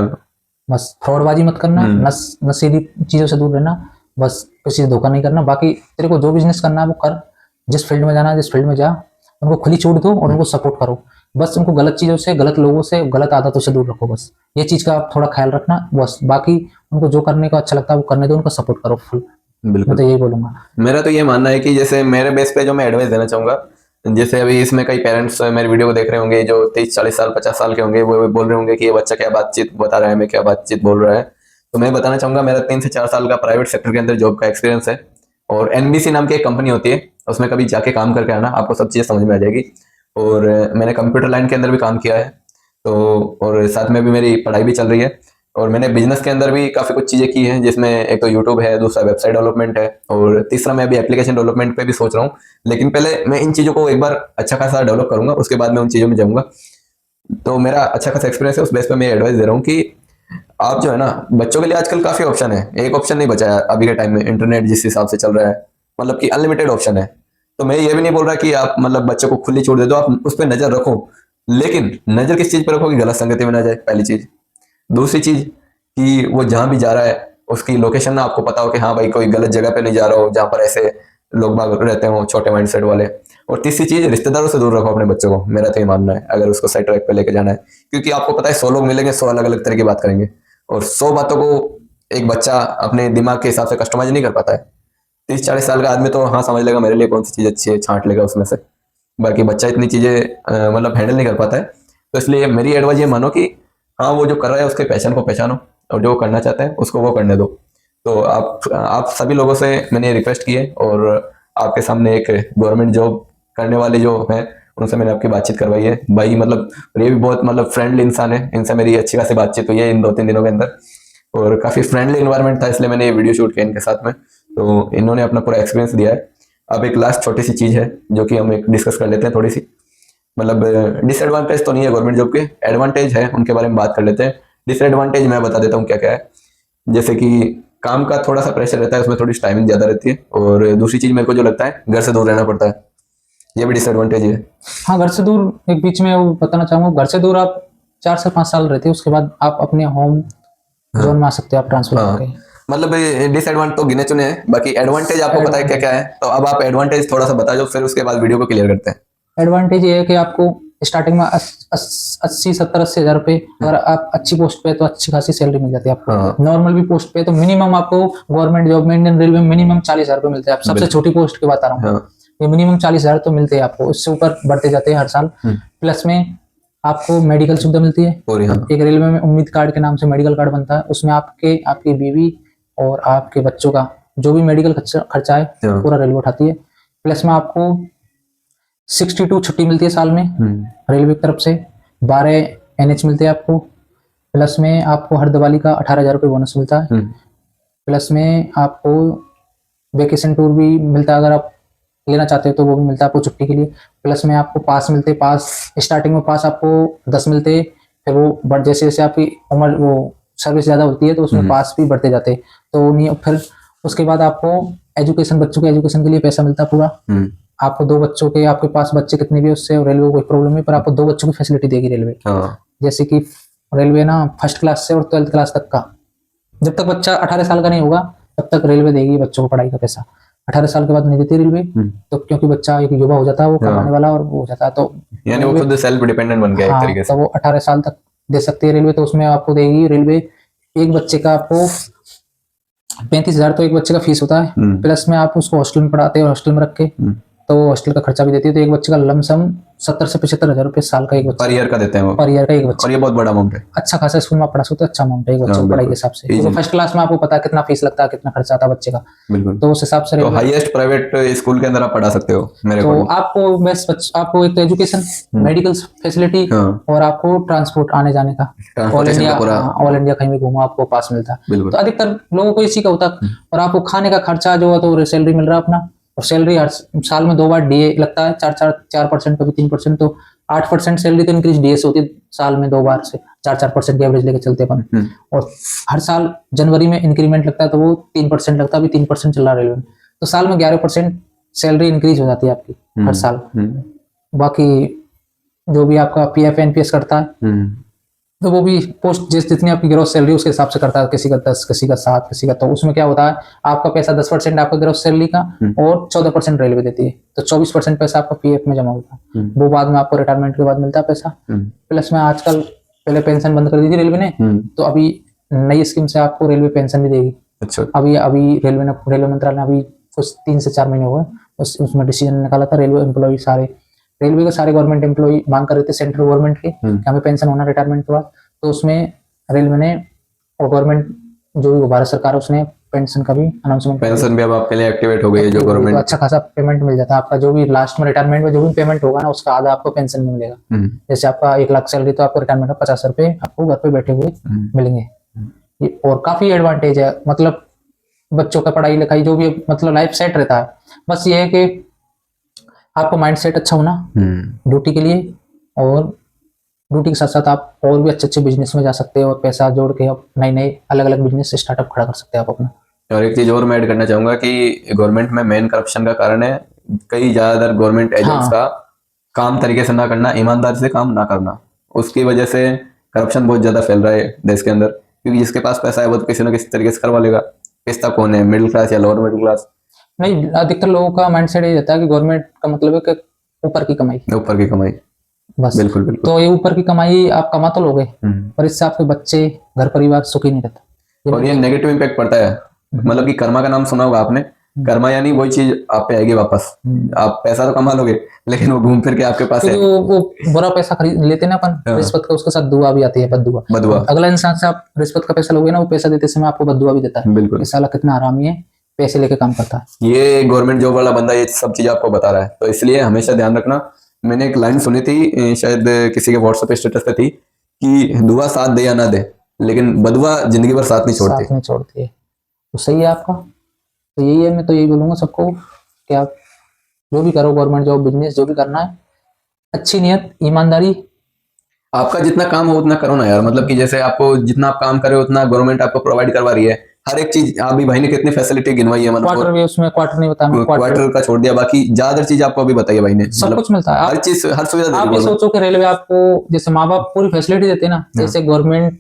बस फ्रॉडबाजी मत करना, नशीली चीजों से दूर रहना, बस किसी से धोखा नहीं करना। बाकी तेरे को जो बिजनेस करना है वो कर, जिस फील्ड में जाना है जिस फील्ड में जा, उनको खुली छूट दो और उनको सपोर्ट करो। बस उनको गलत चीजों से, गलत लोगों से, गलत आदतों से दूर रखो, बस ये चीज का आप थोड़ा ख्याल रखना बस। बाकी उनको जो करने को अच्छा लगता है वो करने दो, उनको सपोर्ट करो फुल। मैं तो यही बोलूंगा। मेरा तो ये मानना है कि जैसे मेरे बेस पे जो मैं एडवाइस देना चाहूंगा, जैसे अभी इसमें कई पेरेंट्स मेरे वीडियो को देख रहे होंगे जो 30-40 साल 50 साल के होंगे, वो बोल रहे होंगे कि ये बच्चा क्या बातचीत बता रहा है, मैं क्या बातचीत बोल रहा है। तो मैं बताना चाहूंगा, मेरा 3 से 4 साल का प्राइवेट सेक्टर के अंदर जॉब का एक्सपीरियंस है, और NBC नाम की एक कंपनी होती है, उसमें कभी जाके काम करके आना, आपको सब चीज़ें समझ में आ जाएगी। और मैंने कंप्यूटर लाइन के अंदर भी काम किया है, तो और साथ में भी मेरी पढ़ाई भी चल रही है, और मैंने बिजनेस के अंदर भी काफ़ी कुछ चीज़ें की हैं, जिसमें एक तो यूट्यूब है, दूसरा वेबसाइट डेवलपमेंट है, और तीसरा मैं अभी एप्लीकेशन डेवलपमेंट पे भी सोच रहा हूँ। लेकिन पहले मैं इन चीज़ों को एक बार अच्छा खासा डेवलप करूंगा, उसके बाद मैं उन चीज़ों में जाऊँगा। तो मेरा अच्छा खासा एक्सपीरियंस है, उस बेस पर मैं एडवाइस दे रहा हूँ कि आप जो है ना, बच्चों के लिए आजकल काफ़ी ऑप्शन है, एक ऑप्शन नहीं बचा है अभी के टाइम में। इंटरनेट जिस हिसाब से चल रहा है, मतलब कि अनलिमिटेड ऑप्शन है। तो मैं ये भी नहीं बोल रहा कि आप मतलब बच्चे को खुली छूट दे दो, आप उस पर नज़र रखो, लेकिन नज़र किस चीज़ पर रखो कि गलत संगति में ना जाए, पहली चीज़। दूसरी चीज़ कि वो जहाँ भी जा रहा है उसकी लोकेशन ना आपको पता हो कि हाँ भाई कोई गलत जगह पे नहीं जा रहा हो, जहाँ पर ऐसे लोग बाग रहते हो छोटे माइंडसेट वाले। और तीसरी चीज़, रिश्तेदारों से दूर रखो अपने बच्चों को, मेरा तो ये मानना है, अगर उसको सही ट्रैक पे लेके जाना है। क्योंकि आपको पता है 100 लोग मिलेंगे, 100 अलग अलग तरह की बात करेंगे, और 100 बातों को एक बच्चा अपने दिमाग के हिसाब से कस्टमाइज नहीं कर पाता है। 30-40 साल का आदमी तो हाँ समझ लेगा मेरे लिए कौन सी चीज़ अच्छी है, छांट लेगा उसमें से। बाकी बच्चा इतनी चीज़ें मतलब हैंडल नहीं कर पाता है। तो इसलिए मेरी एडवाइस ये मानो कि हाँ, वो जो कर रहा है उसके पैशन को पहचानो, और जो करना चाहता है उसको वो करने दो। तो आप सभी लोगों से मैंने रिक्वेस्ट की है, और आपके सामने एक गवर्नमेंट जॉब करने वाले जो हैं उनसे मैंने आपकी बातचीत करवाई है। भाई मतलब ये भी बहुत मतलब फ्रेंडली इंसान है, इनसे मेरी अच्छी खासी बातचीत हुई है इन 2-3 दिनों के अंदर, और काफ़ी फ्रेंडली इन्वायरमेंट था, इसलिए मैंने ये वीडियो शूट किया इनके साथ में। तो इन्होंने अपना पूरा एक्सपीरियंस दिया है। अब एक लास्ट छोटी सी चीज़ है जो कि हम एक डिस्कस कर लेते हैं थोड़ी सी, मतलब डिसएडवांटेज तो नहीं है गवर्नमेंट जॉब के, एडवांटेज है, उनके बारे में बात कर लेते हैं। डिसएडवांटेज मैं बता देता हूँ क्या क्या है। जैसे कि काम का थोड़ा सा प्रेशर रहता है, उसमें थोड़ी टाइमिंग ज्यादा रहती है, और दूसरी चीज मेरे को जो लगता है घर से दूर रहना पड़ता है, ये भी डिसएडवांटेज है। हाँ, घर से दूर एक बीच में वो बताना चाहूंगा, घर से दूर आप 4 से 5 साल रहते हैं, उसके बाद आप अपने होम जोन में आ सकते हो, आप ट्रांसफर करके। मतलब डिसएडवांटेज तो गिने चुने हैं, बाकी एडवांटेज आपको पता है क्या क्या है, तो अब आप एडवांटेज थोड़ा सा बता दो, फिर उसके बाद वीडियो को क्लियर करते हैं। एडवांटेज ये है कि आपको स्टार्टिंग में 80 हजार रुपए, अगर आप अच्छी पोस्ट पे तो अच्छी खासी सैलरी मिल जाती है आपको। नॉर्मल भी पोस्ट पे तो मिनिमम आपको गवर्नमेंट जॉब में इंडियन रेलवे में मिनिमम 40,000 रुपए मिलते हैं। आप सबसे छोटी पोस्ट की बता रहा हूँ, ये मिनिमम 40,000 तो मिलते हैं आपको, उससे ऊपर बढ़ते जाते हैं हर साल। प्लस में आपको मेडिकल सुविधा मिलती है। एक रेलवे में उम्मीद कार्ड के नाम से मेडिकल कार्ड बनता है, उसमें आपकी बीवी और आपके बच्चों का जो भी मेडिकल खर्चा है पूरा रेलवे उठाती है। प्लस में आपको 62 छुट्टी मिलती है साल में रेलवे की तरफ से, 12 NH मिलते हैं आपको। प्लस में आपको हर दिवाली का 18,000 रुपये बोनस मिलता है। प्लस में आपको वेकेशन टूर भी मिलता है, अगर आप लेना चाहते हो तो वो भी मिलता है आपको छुट्टी के लिए। प्लस में आपको पास मिलते हैं, पास स्टार्टिंग में पास आपको 10 मिलते हैं, फिर वो जैसे जैसे आपकी उम्र वो सर्विस ज़्यादा होती है तो उसमें पास भी बढ़ते जाते हैं। तो फिर उसके बाद आपको एजुकेशन, बच्चों के एजुकेशन के लिए पैसा मिलता है पूरा। आपको 2 बच्चों के, आपके पास बच्चे कितने भी, उससे रेलवे को कोई प्रॉब्लम नहीं, पर आपको 2 बच्चों की फैसिलिटी देगी रेलवे। जैसे कि रेलवे ना 1st क्लास से और 12th क्लास तक का, जब तक बच्चा 18 साल का नहीं होगा तब तक रेलवे देगी बच्चों को पढ़ाई का पैसा। 18 साल के बाद नहीं देती रेलवे, तो क्योंकि बच्चा एक युवा हो जाता है, वो कमाने वाला और वो हो जाता है, तो यानी वो खुद सेल्फ डिपेंडेंट बन गया एक तरीके से। तो वो 18 साल तक दे सकती है रेलवे, तो उसमें आपको देगी रेलवे। एक बच्चे का आपको 35,000 तो एक बच्चे का फीस होता है। प्लस में आप उसको हॉस्टल में पढ़ाते हैं, हॉस्टल में रख के तो हॉस्टल का खर्चा भी देती है। तो एक बच्चे का लमसम 70 से 75,000 रुपए साल का एक बच्चा पर ईयर का देते हैं वो, पर ईयर का एक बच्चा। और ये बहुत बड़ा अमाउंट है। अच्छा खासा स्कूल में पढ़ा सकते हो, अच्छा अमाउंट है एक बच्चे को पढ़ाई के हिसाब से। तो 1st क्लास में आपको पता है कितना फीस लगता है, कितना खर्चा आता है बच्चे का, बिल्कुल। तो उस हिसाब से तो हाईएस्ट प्राइवेट स्कूल के अंदर आप पढ़ा सकते हो मेरे तो आपको बेस्ट, आपको एक तो एजुकेशन, मेडिकल फैसिलिटी और आपको ट्रांसपोर्ट आने जाने का, ऑल इंडिया कहीं भी घूमो आपको पास मिलता है। तो अधिकतर लोगों को इसी का होता है। और आपको खाने का खर्चा जो है तो सैलरी मिल रहा है अपना, और सैलरी हर साल में 2 बार डीए लगता है, 4% कभी 3%, तो 8% सैलरी तो इंक्रीज डीए से होती है साल में 2 बार से 4% की एवरेज लेके चलते अपन। और हर साल जनवरी में इंक्रीमेंट लगता है तो वो 3% लगता है, अभी 3% चल रहा है रेलवे में, तो साल में 11% सैलरी इंक्रीज हो जाती है आपकी हर साल। बाकी जो भी आपका PF NPS करता है तो वो भी पोस्ट जितनी आपकी ग्रोथ सैलरी उसके हिसाब से करता है, किसी का 10, किसी का 7, किसी का, तो उसमें क्या होता है आपका पैसा 10% आपका ग्रोथ सैलरी का और 14% रेलवे देती है, तो 24% पैसा आपका PF में जमा होता है, वो बाद में आपको रिटायरमेंट के बाद मिलता है पैसा। प्लस में आजकल, पहले पेंशन बंद कर दी थी रेलवे ने, तो अभी नई स्कीम से आपको रेलवे पेंशन भी देगी। अच्छा। अभी रेलवे मंत्रालय ने अभी कुछ 3 से 4 महीने हुए उसमें डिसीजन निकाला था। रेलवे एम्प्लॉय रेलवे के सारे गवर्नमेंट एम्प्लॉय मांग कर रहे थे सेंट्रल गवर्नमेंट के हमें पेंशन होना रिटायरमेंट के बाद, तो उसमें रेलवे ने और गवर्नमेंट जो भी भारत सरकार उसने पेंशन का भी अनाउंसमेंट, पेंशन भी अब आपके लिए एक्टिवेट हो गई है जो गवर्नमेंट, तो अच्छा खासा पेमेंट मिल जाता है आपका, जो भी लास्ट में रिटायरमेंट में जो भी पेमेंट होगा ना उसका आधा आपको पेंशन में मिलेगा। जैसे आपका 1 लाख सैलरी तो आपको रिटायरमेंट में 50 रुपए आपको घर पे बैठे हुए मिलेंगे। और काफी एडवांटेज है, मतलब बच्चों का पढ़ाई लिखाई जो भी, मतलब लाइफ सेट रहता है। बस ये है कि आपको माइंड सेट अच्छा होना ड्यूटी के लिए, और ड्यूटी के साथ साथ आप और भी अच्छे बिजनेस में जा सकते हो और पैसा जोड़ के आप नए अलग अलग बिजनेस स्टार्टअप खड़ा कर सकते हैं आप अपना। और एक चीज और मैं ऐड करना चाहूंगा कि गवर्नमेंट में मेन करप्शन का कारण है कई ज्यादातर गवर्नमेंट एजेंट्स का काम तरीके से ना करना, ईमानदारी से काम ना करना, उसकी वजह से करप्शन बहुत ज्यादा फैल रहा है देश के अंदर। क्योंकि जिसके पास पैसा है वो तो किसी ना किसी तरीके से करवा लेगा। पिस्ता कौन है, मिडिल क्लास या लोअर मिडिल क्लास? नहीं, अधिकतर लोगों का माइंडसेट ये रहता है कि गवर्नमेंट का मतलब है कि ऊपर की कमाई, ऊपर की कमाई, बस। बिल्कुल बिल्कुल। तो ये ऊपर की कमाई आप कमा तो लोगे, पर इससे आपके बच्चे, घर परिवार सुखी नहीं रहता, और ये नेगेटिव इम्पैक्ट पड़ता है। मतलब कि कर्मा का नाम सुना होगा आपने, कर्मा यानी वही चीज आप पे आएगी वापस। आप पैसा तो कमा लोगे लेकिन वो घूम फिर के आपके पास है। वो बुरा पैसा खरीद लेते ना अपन रिश्वत का, उसके साथ दुआ भी आती है, बद्दुआ। अगला इंसान से आप रिश्वत का पैसा लोगे ना, वो पैसा देते समय आपको बद्दुआ भी देता है। बिल्कुल। साला कितना हरामी है, पैसे लेके काम करता है। ये गवर्नमेंट जॉब वाला बंदा ये सब चीज आपको बता रहा है, तो इसलिए हमेशा ध्यान रखना। मैंने एक लाइन सुनी थी, शायद किसी के व्हाट्सएप स्टेटस पे थी, कि दुआ साथ दे या ना दे लेकिन बदुआ जिंदगी भर साथ नहीं छोड़ती है। तो सही है आपका, तो यही है, मैं तो यही बोलूंगा सबको कि आप जो भी करो, गवर्नमेंट जॉब, बिजनेस जो भी करना है, अच्छी नियत, ईमानदारी आपका जितना काम हो उतना करो ना यार, मतलब कि जैसे आपको जितना आप काम करे उतना गवर्नमेंट आपको प्रोवाइड करवा रही है हर एक चीज। अभी भाई ने कितनी फैसिलिटी गिनवाई है, क्वार्टर मतलब भी उसमें, क्वार्टर नहीं बताया, क्वार्टर का छोड़ दिया, बाकी ज्यादा चीज आपको अभी बताइए भाई ने, सब मतलब कुछ मिलता है। हर चीज हर सुविधा दे आप रही ये है सोचो कि रेलवे आपको जैसे माँ बाप पूरी फैसिलिटी देते हैं ना, जैसे गवर्नमेंट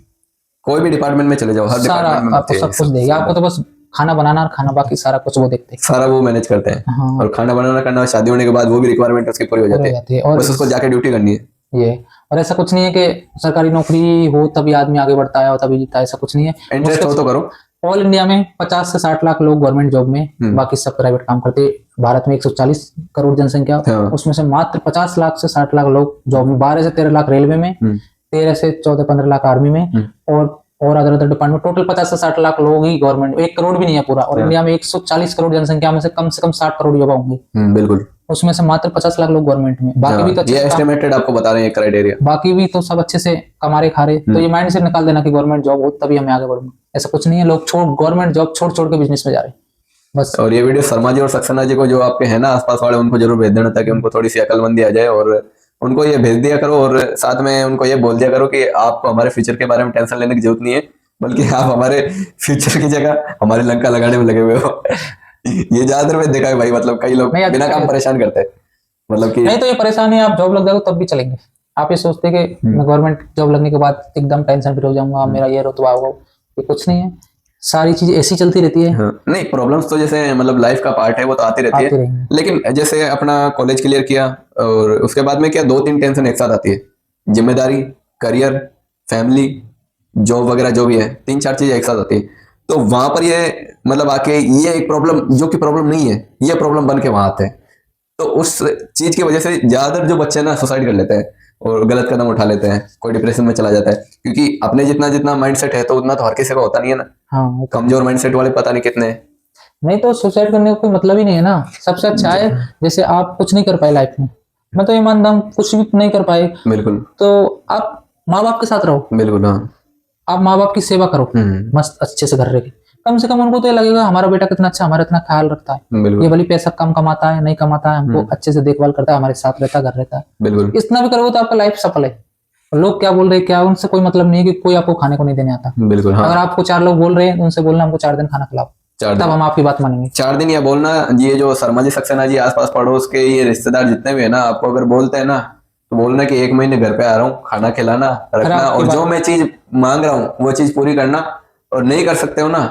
कोई भी डिपार्टमेंट में चले जाओ, हर सारा डिपार्टमेंट में आपको मिलती है सब कुछ देगी। आपको तो बस खाना बनाना और खाना, बाकी सारा कुछ वो देखते हैं। सारा वो मैनेज करते हैं। हाँ। और खाना बनाना करना, शादी होने के बाद वो भी रिक्वायरमेंट उसकी पूरी हो पूरी जाती हो है, जाती है। और बस उसको जाके ड्यूटी करनी है। ये और ऐसा कुछ नहीं है कि सरकारी नौकरी हो तभी आदमी आगे बढ़ता है और तभी जीता है, ऐसा कुछ नहीं है। इंटरेस्ट हो तो करो। ऑल इंडिया में 50 से 60 लाख लोग गवर्नमेंट जॉब में, बाकी सब प्राइवेट काम करते हैं। भारत में 140 करोड़ जनसंख्या, हाँ। उसमें से मात्र 50 लाख से 60 लाख लोग जॉब में, 12 से 13 लाख रेलवे में, 13 से 14-15 लाख आर्मी में, और अदर डिपार्टमेंट। टोटल 50 से 60 लाख लोग ही गवर्नमेंट, 1 करोड़ भी नहीं है पूरा। और इंडिया में 140 करोड़ जनसंख्या में से कम 60 करोड़ युवा होंगे, बिल्कुल। उसमें से मात्र 50 लाख लोग गवर्नमेंट में। बाकी भी तो अच्छे ये से एस्टिमेटेड आपको बता रहे हैं क्राइटेरिया, बाकी भी तो सब अच्छे से कमा रहे खा रहे। तो ये माइंड से निकाल देना कि गवर्नमेंट जॉब हो तभी हमें आगे बढ़ूंगा, ऐसा कुछ नहीं है। लोग गवर्नमेंट जॉब छोड़ छोड़ के बिजनेस में जा रहे हैं बस। और ये वीडियो शर्मा जी और सक्सेना जी को, जो आपके हैं ना आसपास वाले, उनको जरूर भेज देना, ताकि उनको थोड़ी सी अकलमंदी आ जाए। और उनको ये भेज दिया करो, और साथ में उनको ये बोल दिया करो कि आपको हमारे फ्यूचर के बारे में टेंशन लेने की जरूरत नहीं है, बल्कि आप हमारे फ्यूचर की जगह हमारे लंका लगाने में लगे हुए हो। ये ज्यादातर मैं देखा है भाई, मतलब कई लोग बिना काम परेशान करते हैं, मतलब कि नहीं तो ये परेशानी आप जॉब लग जाओ तब भी चलेंगे। आप ये सोचते कि मैं गवर्नमेंट जॉब लगने के बाद एकदम टेंशन फ्री हो जाऊंगा, मेरा ये रुतबा होगा, ये कुछ नहीं है। सारी चीजें ऐसी चलती रहती है। हाँ। नहीं, प्रॉब्लम्स तो जैसे मतलब लाइफ का पार्ट है, वो तो आती रहती है। लेकिन जैसे अपना कॉलेज क्लियर किया और उसके बाद में क्या 2-3 टेंशन एक साथ आती है, जिम्मेदारी, करियर, फैमिली, जॉब वगैरह जो भी है, 3-4 चीजें एक साथ आती है। तो वहां पर ये मतलब आके ये एक प्रॉब्लम, जो कि प्रॉब्लम नहीं है, ये प्रॉब्लम बन के वहां आते हैं। तो उस चीज की वजह से ज्यादातर जो बच्चे ना सुसाइड कर लेते हैं और गलत कदम उठा लेते हैं, कोई डिप्रेशन में चला जाता है, क्योंकि अपने जितना माइंडसेट है तो उतना तो हर किसी का होता नहीं है ना। हाँ, कमजोर माइंडसेट वाले पता नहीं कितने हैं। नहीं तो सुसाइड करने का कोई मतलब ही नहीं है ना। सबसे अच्छा है जैसे आप कुछ नहीं कर पाए लाइफ में, मैं तो ये मानता हूँ, कुछ भी नहीं कर पाए, बिल्कुल, तो आप माँ बाप के साथ रहो। बिल्कुल, हाँ, आप माँ बाप की सेवा करो मस्त अच्छे से घर रह के। कम से कम उनको तो ये लगेगा हमारा बेटा कितना अच्छा, हमारा इतना ख्याल रखता है, ये भले पैसा कम कमाता है, नहीं कमाता है, हमको अच्छे से देखभाल करता है, हमारे साथ रहता है, घर रहता है। बिल्कुल, इतना भी करोगे तो आपका लाइफ सफल है। लोग क्या बोल रहे हैं, क्या उनसे कोई मतलब नहीं है कि कोई आपको खाने को नहीं देने आता। बिल्कुल, हाँ। अगर आपको 4 लोग बोल रहे हैं, उनसे बोलना हमको 4 दिन खाना खिलाओ, तब हम आपकी बात मानेंगे। 4 दिन या बोलना, ये जो शर्मा जी, सक्सेना जी, आसपास पड़ोस के ये रिश्तेदार जितने भी है ना, आपको अगर बोलते हैं ना, तो बोलना कि 1 महीने घर पे आ रहा हूँ, खाना खिलाना, रखना, और जो मैं चीज मांग रहा हूँ वो चीज पूरी करना। और नहीं कर सकते हो ना,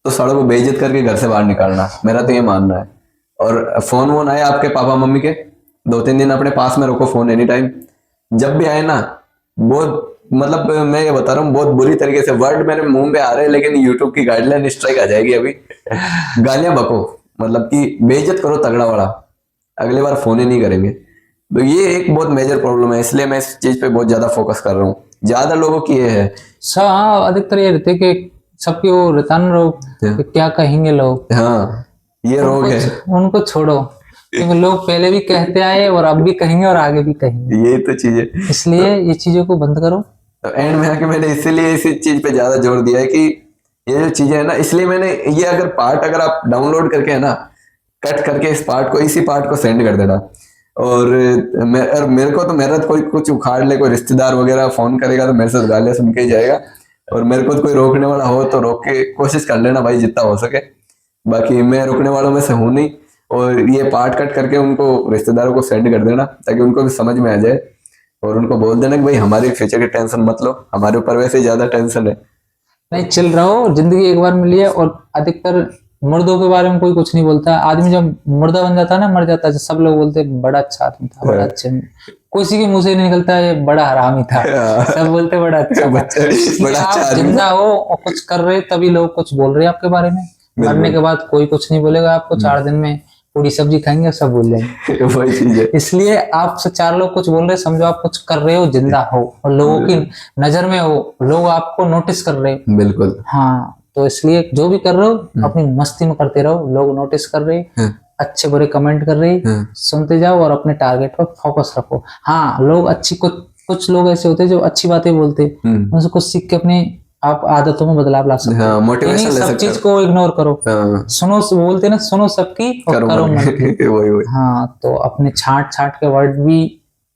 तो सड़क को बेइज्जत करके घर से बाहर निकालना। मेरा तो ये मानना है। और फोन वोन आए आपके पापा मम्मी के, 2-3 दिन अपने पास में रखो फोन, एनी टाइम। जब भी आए ना, बहुत मतलब मैं ये बता रहा हूँ, बहुत बुरी तरीके से वर्ड मेरे मुंह पे आ रहे हैं, लेकिन यूट्यूब की गाइडलाइन स्ट्राइक आ जाएगी अभी। गालियां बको, मतलब कि बेइज्जत करो तगड़ा वाला, अगली बार फोन ही नहीं करेंगे। तो ये एक बहुत मेजर प्रॉब्लम है, इसलिए मैं इस चीज पे बहुत ज्यादा फोकस कर रहा हूँ। ज्यादा लोगों की ये है। हाँ, अधिकतर ये रहते कि सबके वो रहता ना रोग कि क्या कहेंगे लोग। हाँ, ये रोग है। उनको छोड़ो, क्योंकि लोग पहले भी कहते आए और अब भी कहेंगे और आगे भी कहेंगे। यही तो चीज है, इसलिए ये चीजों को बंद करो। तो एंड में आके मैंने इसीलिए इसी चीज पे ज्यादा जोर दिया है कि ये जो चीजें है ना, इसलिए मैंने ये अगर आप डाउनलोड करके है ना, कट करके इसी पार्ट को सेंड कर देना। और मेरे को तो मेरा कोई कुछ उखाड़ ले, कोई रिश्तेदार वगैरह फोन करेगा तो मेरे से गालियां सुन के ही जाएगा। और मेरे को तो कोई रोकने वाला हो तो रोक के कोशिश कर लेना भाई, जितना हो सके। बाकी मैं रोकने वालों में से हूं नहीं। और ये पार्ट कट करके उनको रिश्तेदारों को सेंड कर देना, ताकि उनको भी समझ में आ जाए। और उनको बोल देना कि भाई हमारे फ्यूचर की टेंशन मत लो, हमारे ऊपर वैसे ही ज्यादा टेंशन है। नहीं, चिल रहो, जिंदगी एक बार मिली है। और अधिकतर मुर्दों के बारे में कोई कुछ नहीं बोलता है। आदमी जब मुर्दा बन जाता है ना, मर जाता है, सब लोग बोलते हैं बड़ा अच्छा आदमी था, बड़ा अच्छा। किसी के मुंह से नहीं निकलता है बड़ा हरामी था, सब बोलते बड़ा अच्छा था। बड़ा अच्छा आप जिंदा हो और कुछ कर रहे तभी लोग कुछ बोल रहे हैं आपके बारे में। मरने के बाद कोई कुछ नहीं बोलेगा आपको। 4 दिन में पूरी सब्जी खाएंगे, सब भूल जाएंगे। वही चीज है। इसलिए आपसे 4 लोग कुछ बोल रहे, समझो आप कुछ कर रहे हो, जिंदा हो और लोगों की नजर में हो, लोग आपको नोटिस कर रहे हो। बिल्कुल, हाँ, तो इसलिए जो भी कर रहे हो अपनी मस्ती में करते रहो। लोग नोटिस कर रहे, अच्छे बुरे कमेंट कर रहे, सुनते जाओ और अपने टारगेट पर फोकस रखो। हाँ, लोग कुछ लोग ऐसे होते हैं जो अच्छी बातें बोलते, उनसे कुछ सीख के अपने आप आदतों में बदलाव ला सकते हो। मोटिवेशन ले सब सकते चीज को इग्नोर करो। सुनो, बोलते ना, सुनो सबकी और करो मन की। वही। हाँ, तो अपने छांट के वर्ड भी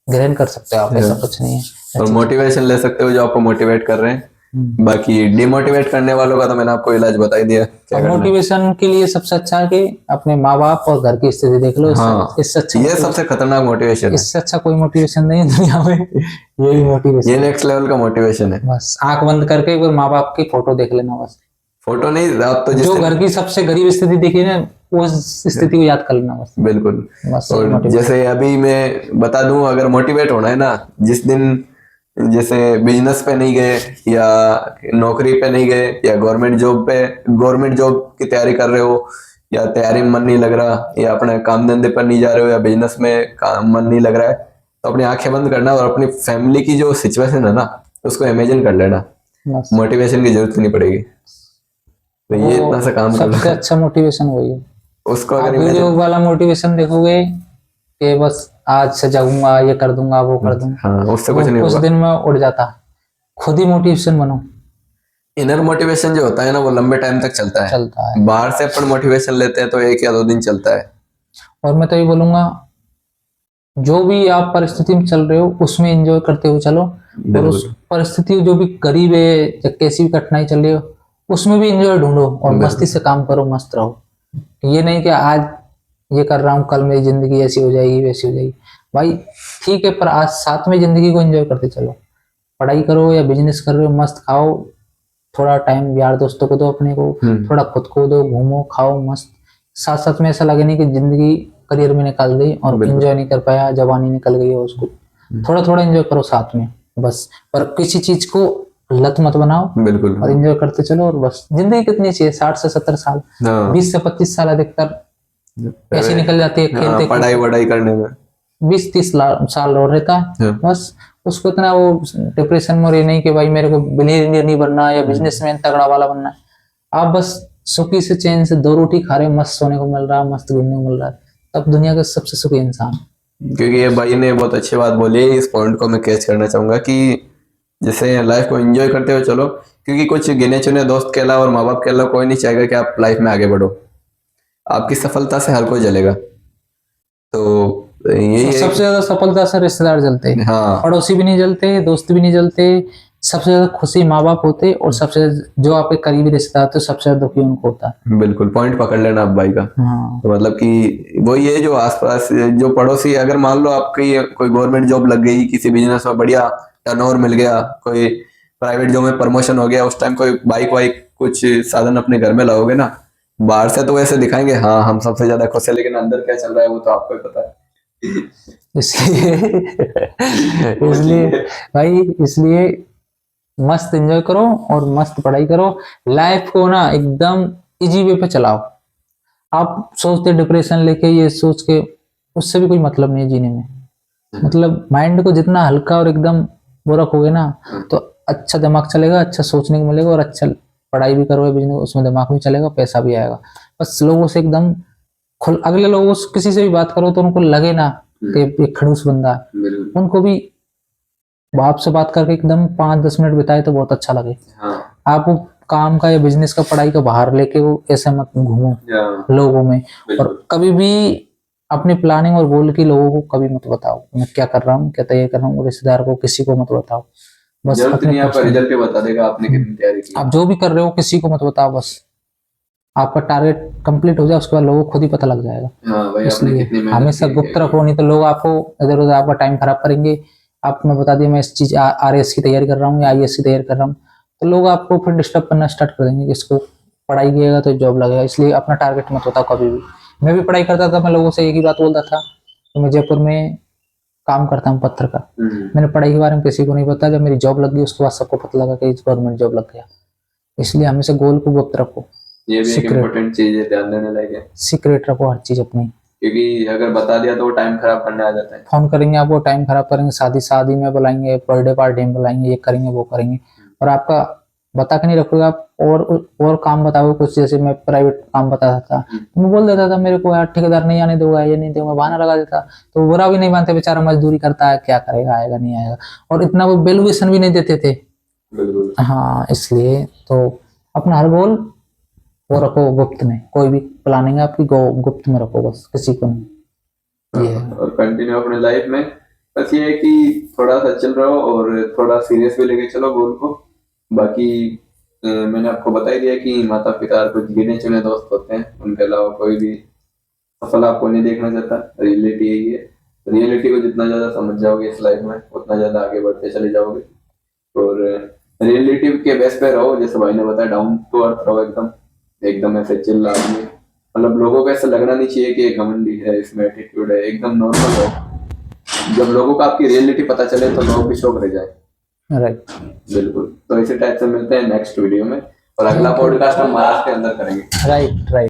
ग्रहण कर सकते हो आप, ऐसा कुछ नहीं है। और मोटिवेशन ले सकते हो जो आपको मोटिवेट कर रहे हैं। बाकी डिमोटिवेट करने वालों का तो मैंने आपको इलाज बता ही दिया क्या करना है। मोटिवेशन के लिए सबसे अच्छा है कि अपने माँ बाप और घर की स्थिति देख लो। हाँ, इससे अच्छा ये सबसे खतरनाक मोटिवेशन है। इससे अच्छा कोई मोटिवेशन नहीं है दुनिया में। यही मोटिवेशन, ये नेक्स्ट लेवल का मोटिवेशन है। बस आंख बंद करके एक बार माँ बाप की फोटो देख लेना बस। फोटो नहीं, आप तो जो घर की सबसे गरीब स्थिति देखी ना, उस स्थिति को याद कर लेना बस। बिल्कुल। बस और जैसे अभी मैं बता दूं, अगर मोटिवेट होना है ना, जिस दिन जैसे बिजनेस पे नहीं गए या नौकरी पे नहीं गए या गवर्नमेंट जॉब की तैयारी कर रहे हो या तैयारी में मन नहीं लग रहा या अपने काम धंधे पर नहीं जा रहे हो या बिजनेस में काम मन नहीं लग रहा है, तो अपनी आंखें बंद करना और अपनी फैमिली की जो सिचुएशन है ना उसको इमेजिन कर लेना। मोटिवेशन की जरूरत नहीं पड़ेगी। तो ये इतना सा काम कर सबसे अच्छा मोटिवेशन वही है। उसको आप अगर वीडियो वाला मोटिवेशन देखोगे कि बस आज से जाऊंगा, ये कर दूंगा, वो कर दूंगा, हाँ, उससे कुछ नहीं उस होगा। दिन में उड़ जाता। खुद ही मोटिवेशन बनो। इनर मोटिवेशन जो होता है ना वो लंबे टाइम तक चलता है। बाहर से अपन मोटिवेशन लेते हैं तो 1 या 2 दिन चलता है। और मैं तो ये बोलूंगा, जो भी आप परिस्थिति में चल रहे हो उसमें एंजॉय करते हुए चलो, और उस परिस्थिति जो भी गरीब है या कैसी भी कठिनाई चल रही हो उसमें भी एंजॉय ढूंढो और मस्ती से काम करो, मस्त रहो। ये नहीं कि आज ये कर रहा हूँ कल मेरी जिंदगी ऐसी हो जाएगी वैसी हो जाएगी। भाई ठीक है, पर आज साथ में जिंदगी को एंजॉय करते चलो। पढ़ाई करो या बिजनेस कर रहे हो, मस्त खाओ, थोड़ा टाइम यार दोस्तों को दो, अपने को थोड़ा खुद को दो, घूमो खाओ मस्त। साथ साथ में ऐसा लगे नहीं कि जिंदगी करियर में निकाल दी और एंजॉय नहीं कर पाया, जवानी निकल गई है उसको। थोड़ा थोड़ा एंजॉय करो साथ में बस, पर किसी चीज को लत मत बनाओ। बिल्कुल। और एंजॉय करते चलो। और बस जिंदगी कितनी चाहिए, 60 से 70 साल, 20 से 25 साल अधिकतर ऐसे निकल जाती है खेलते पढ़ाई करने में। 20-30 साल और रहता है बस। उसको इतना वो डिप्रेशन में रहे नहीं कि भाई मेरे को बिलियनियर नहीं बनना या बिजनेसमैन तगड़ा वाला बनना है। आप बस सुखी से चैन से 2 रोटी खा रहे, मस्त सोने को मिल रहा है, मस्त घूमने को मिल रहा है, तब दुनिया का सबसे सुखी इंसान। क्योंकि ये भाई ने बहुत अच्छी बात बोली है, इस पॉइंट को मैं कैच करना चाहूंगा कि जैसे लाइफ को एंजॉय करते हुए चलो, क्योंकि कुछ गिने चुने दोस्त के अलावा और माँ बाप के अलावा कोई नहीं चाहेगा कि आप लाइफ में आगे बढ़ो। आपकी सफलता से हर कोई जलेगा। तो यही सबसे ज्यादा सफलता से रिश्तेदार जलते हैं। हाँ, पड़ोसी भी नहीं जलते, दोस्त भी नहीं जलते। सबसे ज्यादा खुशी माँ बाप होते, और सबसे जो आपके करीबी रिश्तेदार होते सबसे ज्यादा दुखी उनको होता है। बिल्कुल पॉइंट पकड़ लेना आप भाई का। तो मतलब कि वो ये जो आसपास जो पड़ोसी, अगर मान लो आपकी कोई गवर्नमेंट जॉब लग गई, किसी बिजनेस में बढ़िया टर्नओवर मिल गया, कोई प्राइवेट जॉब में प्रमोशन हो गया, उस टाइम कोई बाइक वाइक कुछ साधन अपने घर में लाओगे ना, बाहर से तो वैसे दिखाएंगे हाँ हम सबसे ज्यादा खुश है, लेकिन अंदर क्या चल रहा है वो तो आपको ही पता है। इसलिए मस्त एंजॉय करो और मस्त पढ़ाई करो। लाइफ को ना एकदम इजी वे पे चलाओ। आप सोचते डिप्रेशन लेके, ये सोच के, उससे भी कोई मतलब नहीं जीने में। मतलब माइंड को जितना हल्का और एकदम वो रखोगे ना, तो अच्छा दिमाग चलेगा, अच्छा सोचने को मिलेगा, और अच्छा पढ़ाई भी करोगे, बिजनेस उसमें दिमाग भी चलेगा, पैसा भी आएगा। बस लोगों से एकदम अगले लोगों से किसी से भी बात करो तो उनको लगे ना कि ये खड़ूस बंदा है, उनको भी बाप से बात करके एकदम 5-10 मिनट बिताए तो बहुत अच्छा लगे। आप वो काम का या बिजनेस का, पढ़ाई का बाहर लेके वो ऐसे मत घूमो लोगों में। और कभी भी अपनी प्लानिंग और गोल की लोगों को कभी मत बताओ, मैं क्या कर रहा हूँ, क्या तैयारी कर रहा हूँ, रिश्तेदार को किसी को मत बताओ। बस अपने रिजल्ट पे बता देगा आपने कितनी तैयारी की। आप जो भी कर रहे हो किसी को मत बताओ, बस आपका टारगेट कंप्लीट हो जाए उसके बाद लोगों को खुद ही पता लग जाएगा। इसलिए हमेशा गुप्त रखो, नहीं तो लोग आपको इधर उधर आपका टाइम खराब करेंगे। आपने बता दिया मैं इस चीज RAS की तैयारी कर रहा हूँ या IAS की तैयारी कर रहा हूँ, तो लोग आपको फिर डिस्टर्ब करना स्टार्ट कर देंगे कि इसको पढ़ाई किएगा तो जॉब लगेगा। इसलिए अपना टारगेट मत बताओ कभी भी। मैं भी पढ़ाई करता था, मैं लोगों से एक ही बात बोलता था कि मैं जयपुर में काम करता हूँ पत्थर का। मैंने पढ़ाई के बारे में किसी को नहीं बताया। जब मेरी जॉब लग गई उसके बाद सबको पता लगा कि गवर्नमेंट जॉब लग गया। इसलिए हमेशा गोल को गुप्त रखो। ये भी एक इम्पोर्टेंट चीज है, ध्यान देने लायक है। सीक्रेट रखो हर चीज अपनी, क्योंकि अगर बता दिया तो वो टाइम खराब करने आ जाता है। फोन करेंगे आपको, टाइम खराब करेंगे, शादी में बुलाएंगे, बर्थडे पार्टी में बुलाएंगे, ये करेंगे वो करेंगे, और आपका बता के नहीं रखोगे आप और काम बताओगे कुछ। जैसे मैं प्राइवेट काम बताता था तो मैं बोल देता था मेरे को यार ठेकेदार नहीं आने दूंगा, ये नहीं दूंगा, बहाना लगा देता। तो बुरा भी नहीं मानते, बेचारा मजदूरी करता है, क्या करेगा, आएगा नहीं आएगा, और इतना वो वैल्यूएशन भी नहीं देते थे। हाँ, इसलिए तो अपना हर गोल वो रखो गुप्त में। कोई भी प्लानिंग है आपकी गुप्त में रखो, बस किसी को नहीं। और कंटिन्यू अपने लाइफ में बस ये है कि थोड़ा सा चल रहा हो और थोड़ा सीरियस भी लेके चलो गोल को। बाकी मैंने आपको बता ही दिया कि माता पिता कुछ गिने चुने दोस्त होते हैं, उनके अलावा कोई भी सफल आपको नहीं देखना चाहता। रियलिटी यही है। रियलिटी को जितना ज्यादा समझ जाओगे इस लाइफ में उतना ज्यादा आगे बढ़ते चले जाओगे। और रियलिटी के बेस पे रहो, जैसे भाई ने बताया, डाउन टू अर्थ रहो, एकदम एकदम ऐसे चिल आदमी। मतलब लोगों को ऐसा लगना नहीं चाहिए कि घमंडी है, इसमें एटीट्यूड है, एकदम नॉर्मल हो। जब लोगों को आपकी रियलिटी पता चले तो लोग भी शौक रह जाए। राइट। बिल्कुल। तो इसी टाइप से मिलते हैं नेक्स्ट वीडियो में, और अगला पॉडकास्ट हम महाराष्ट्र के अंदर करेंगे। राइट।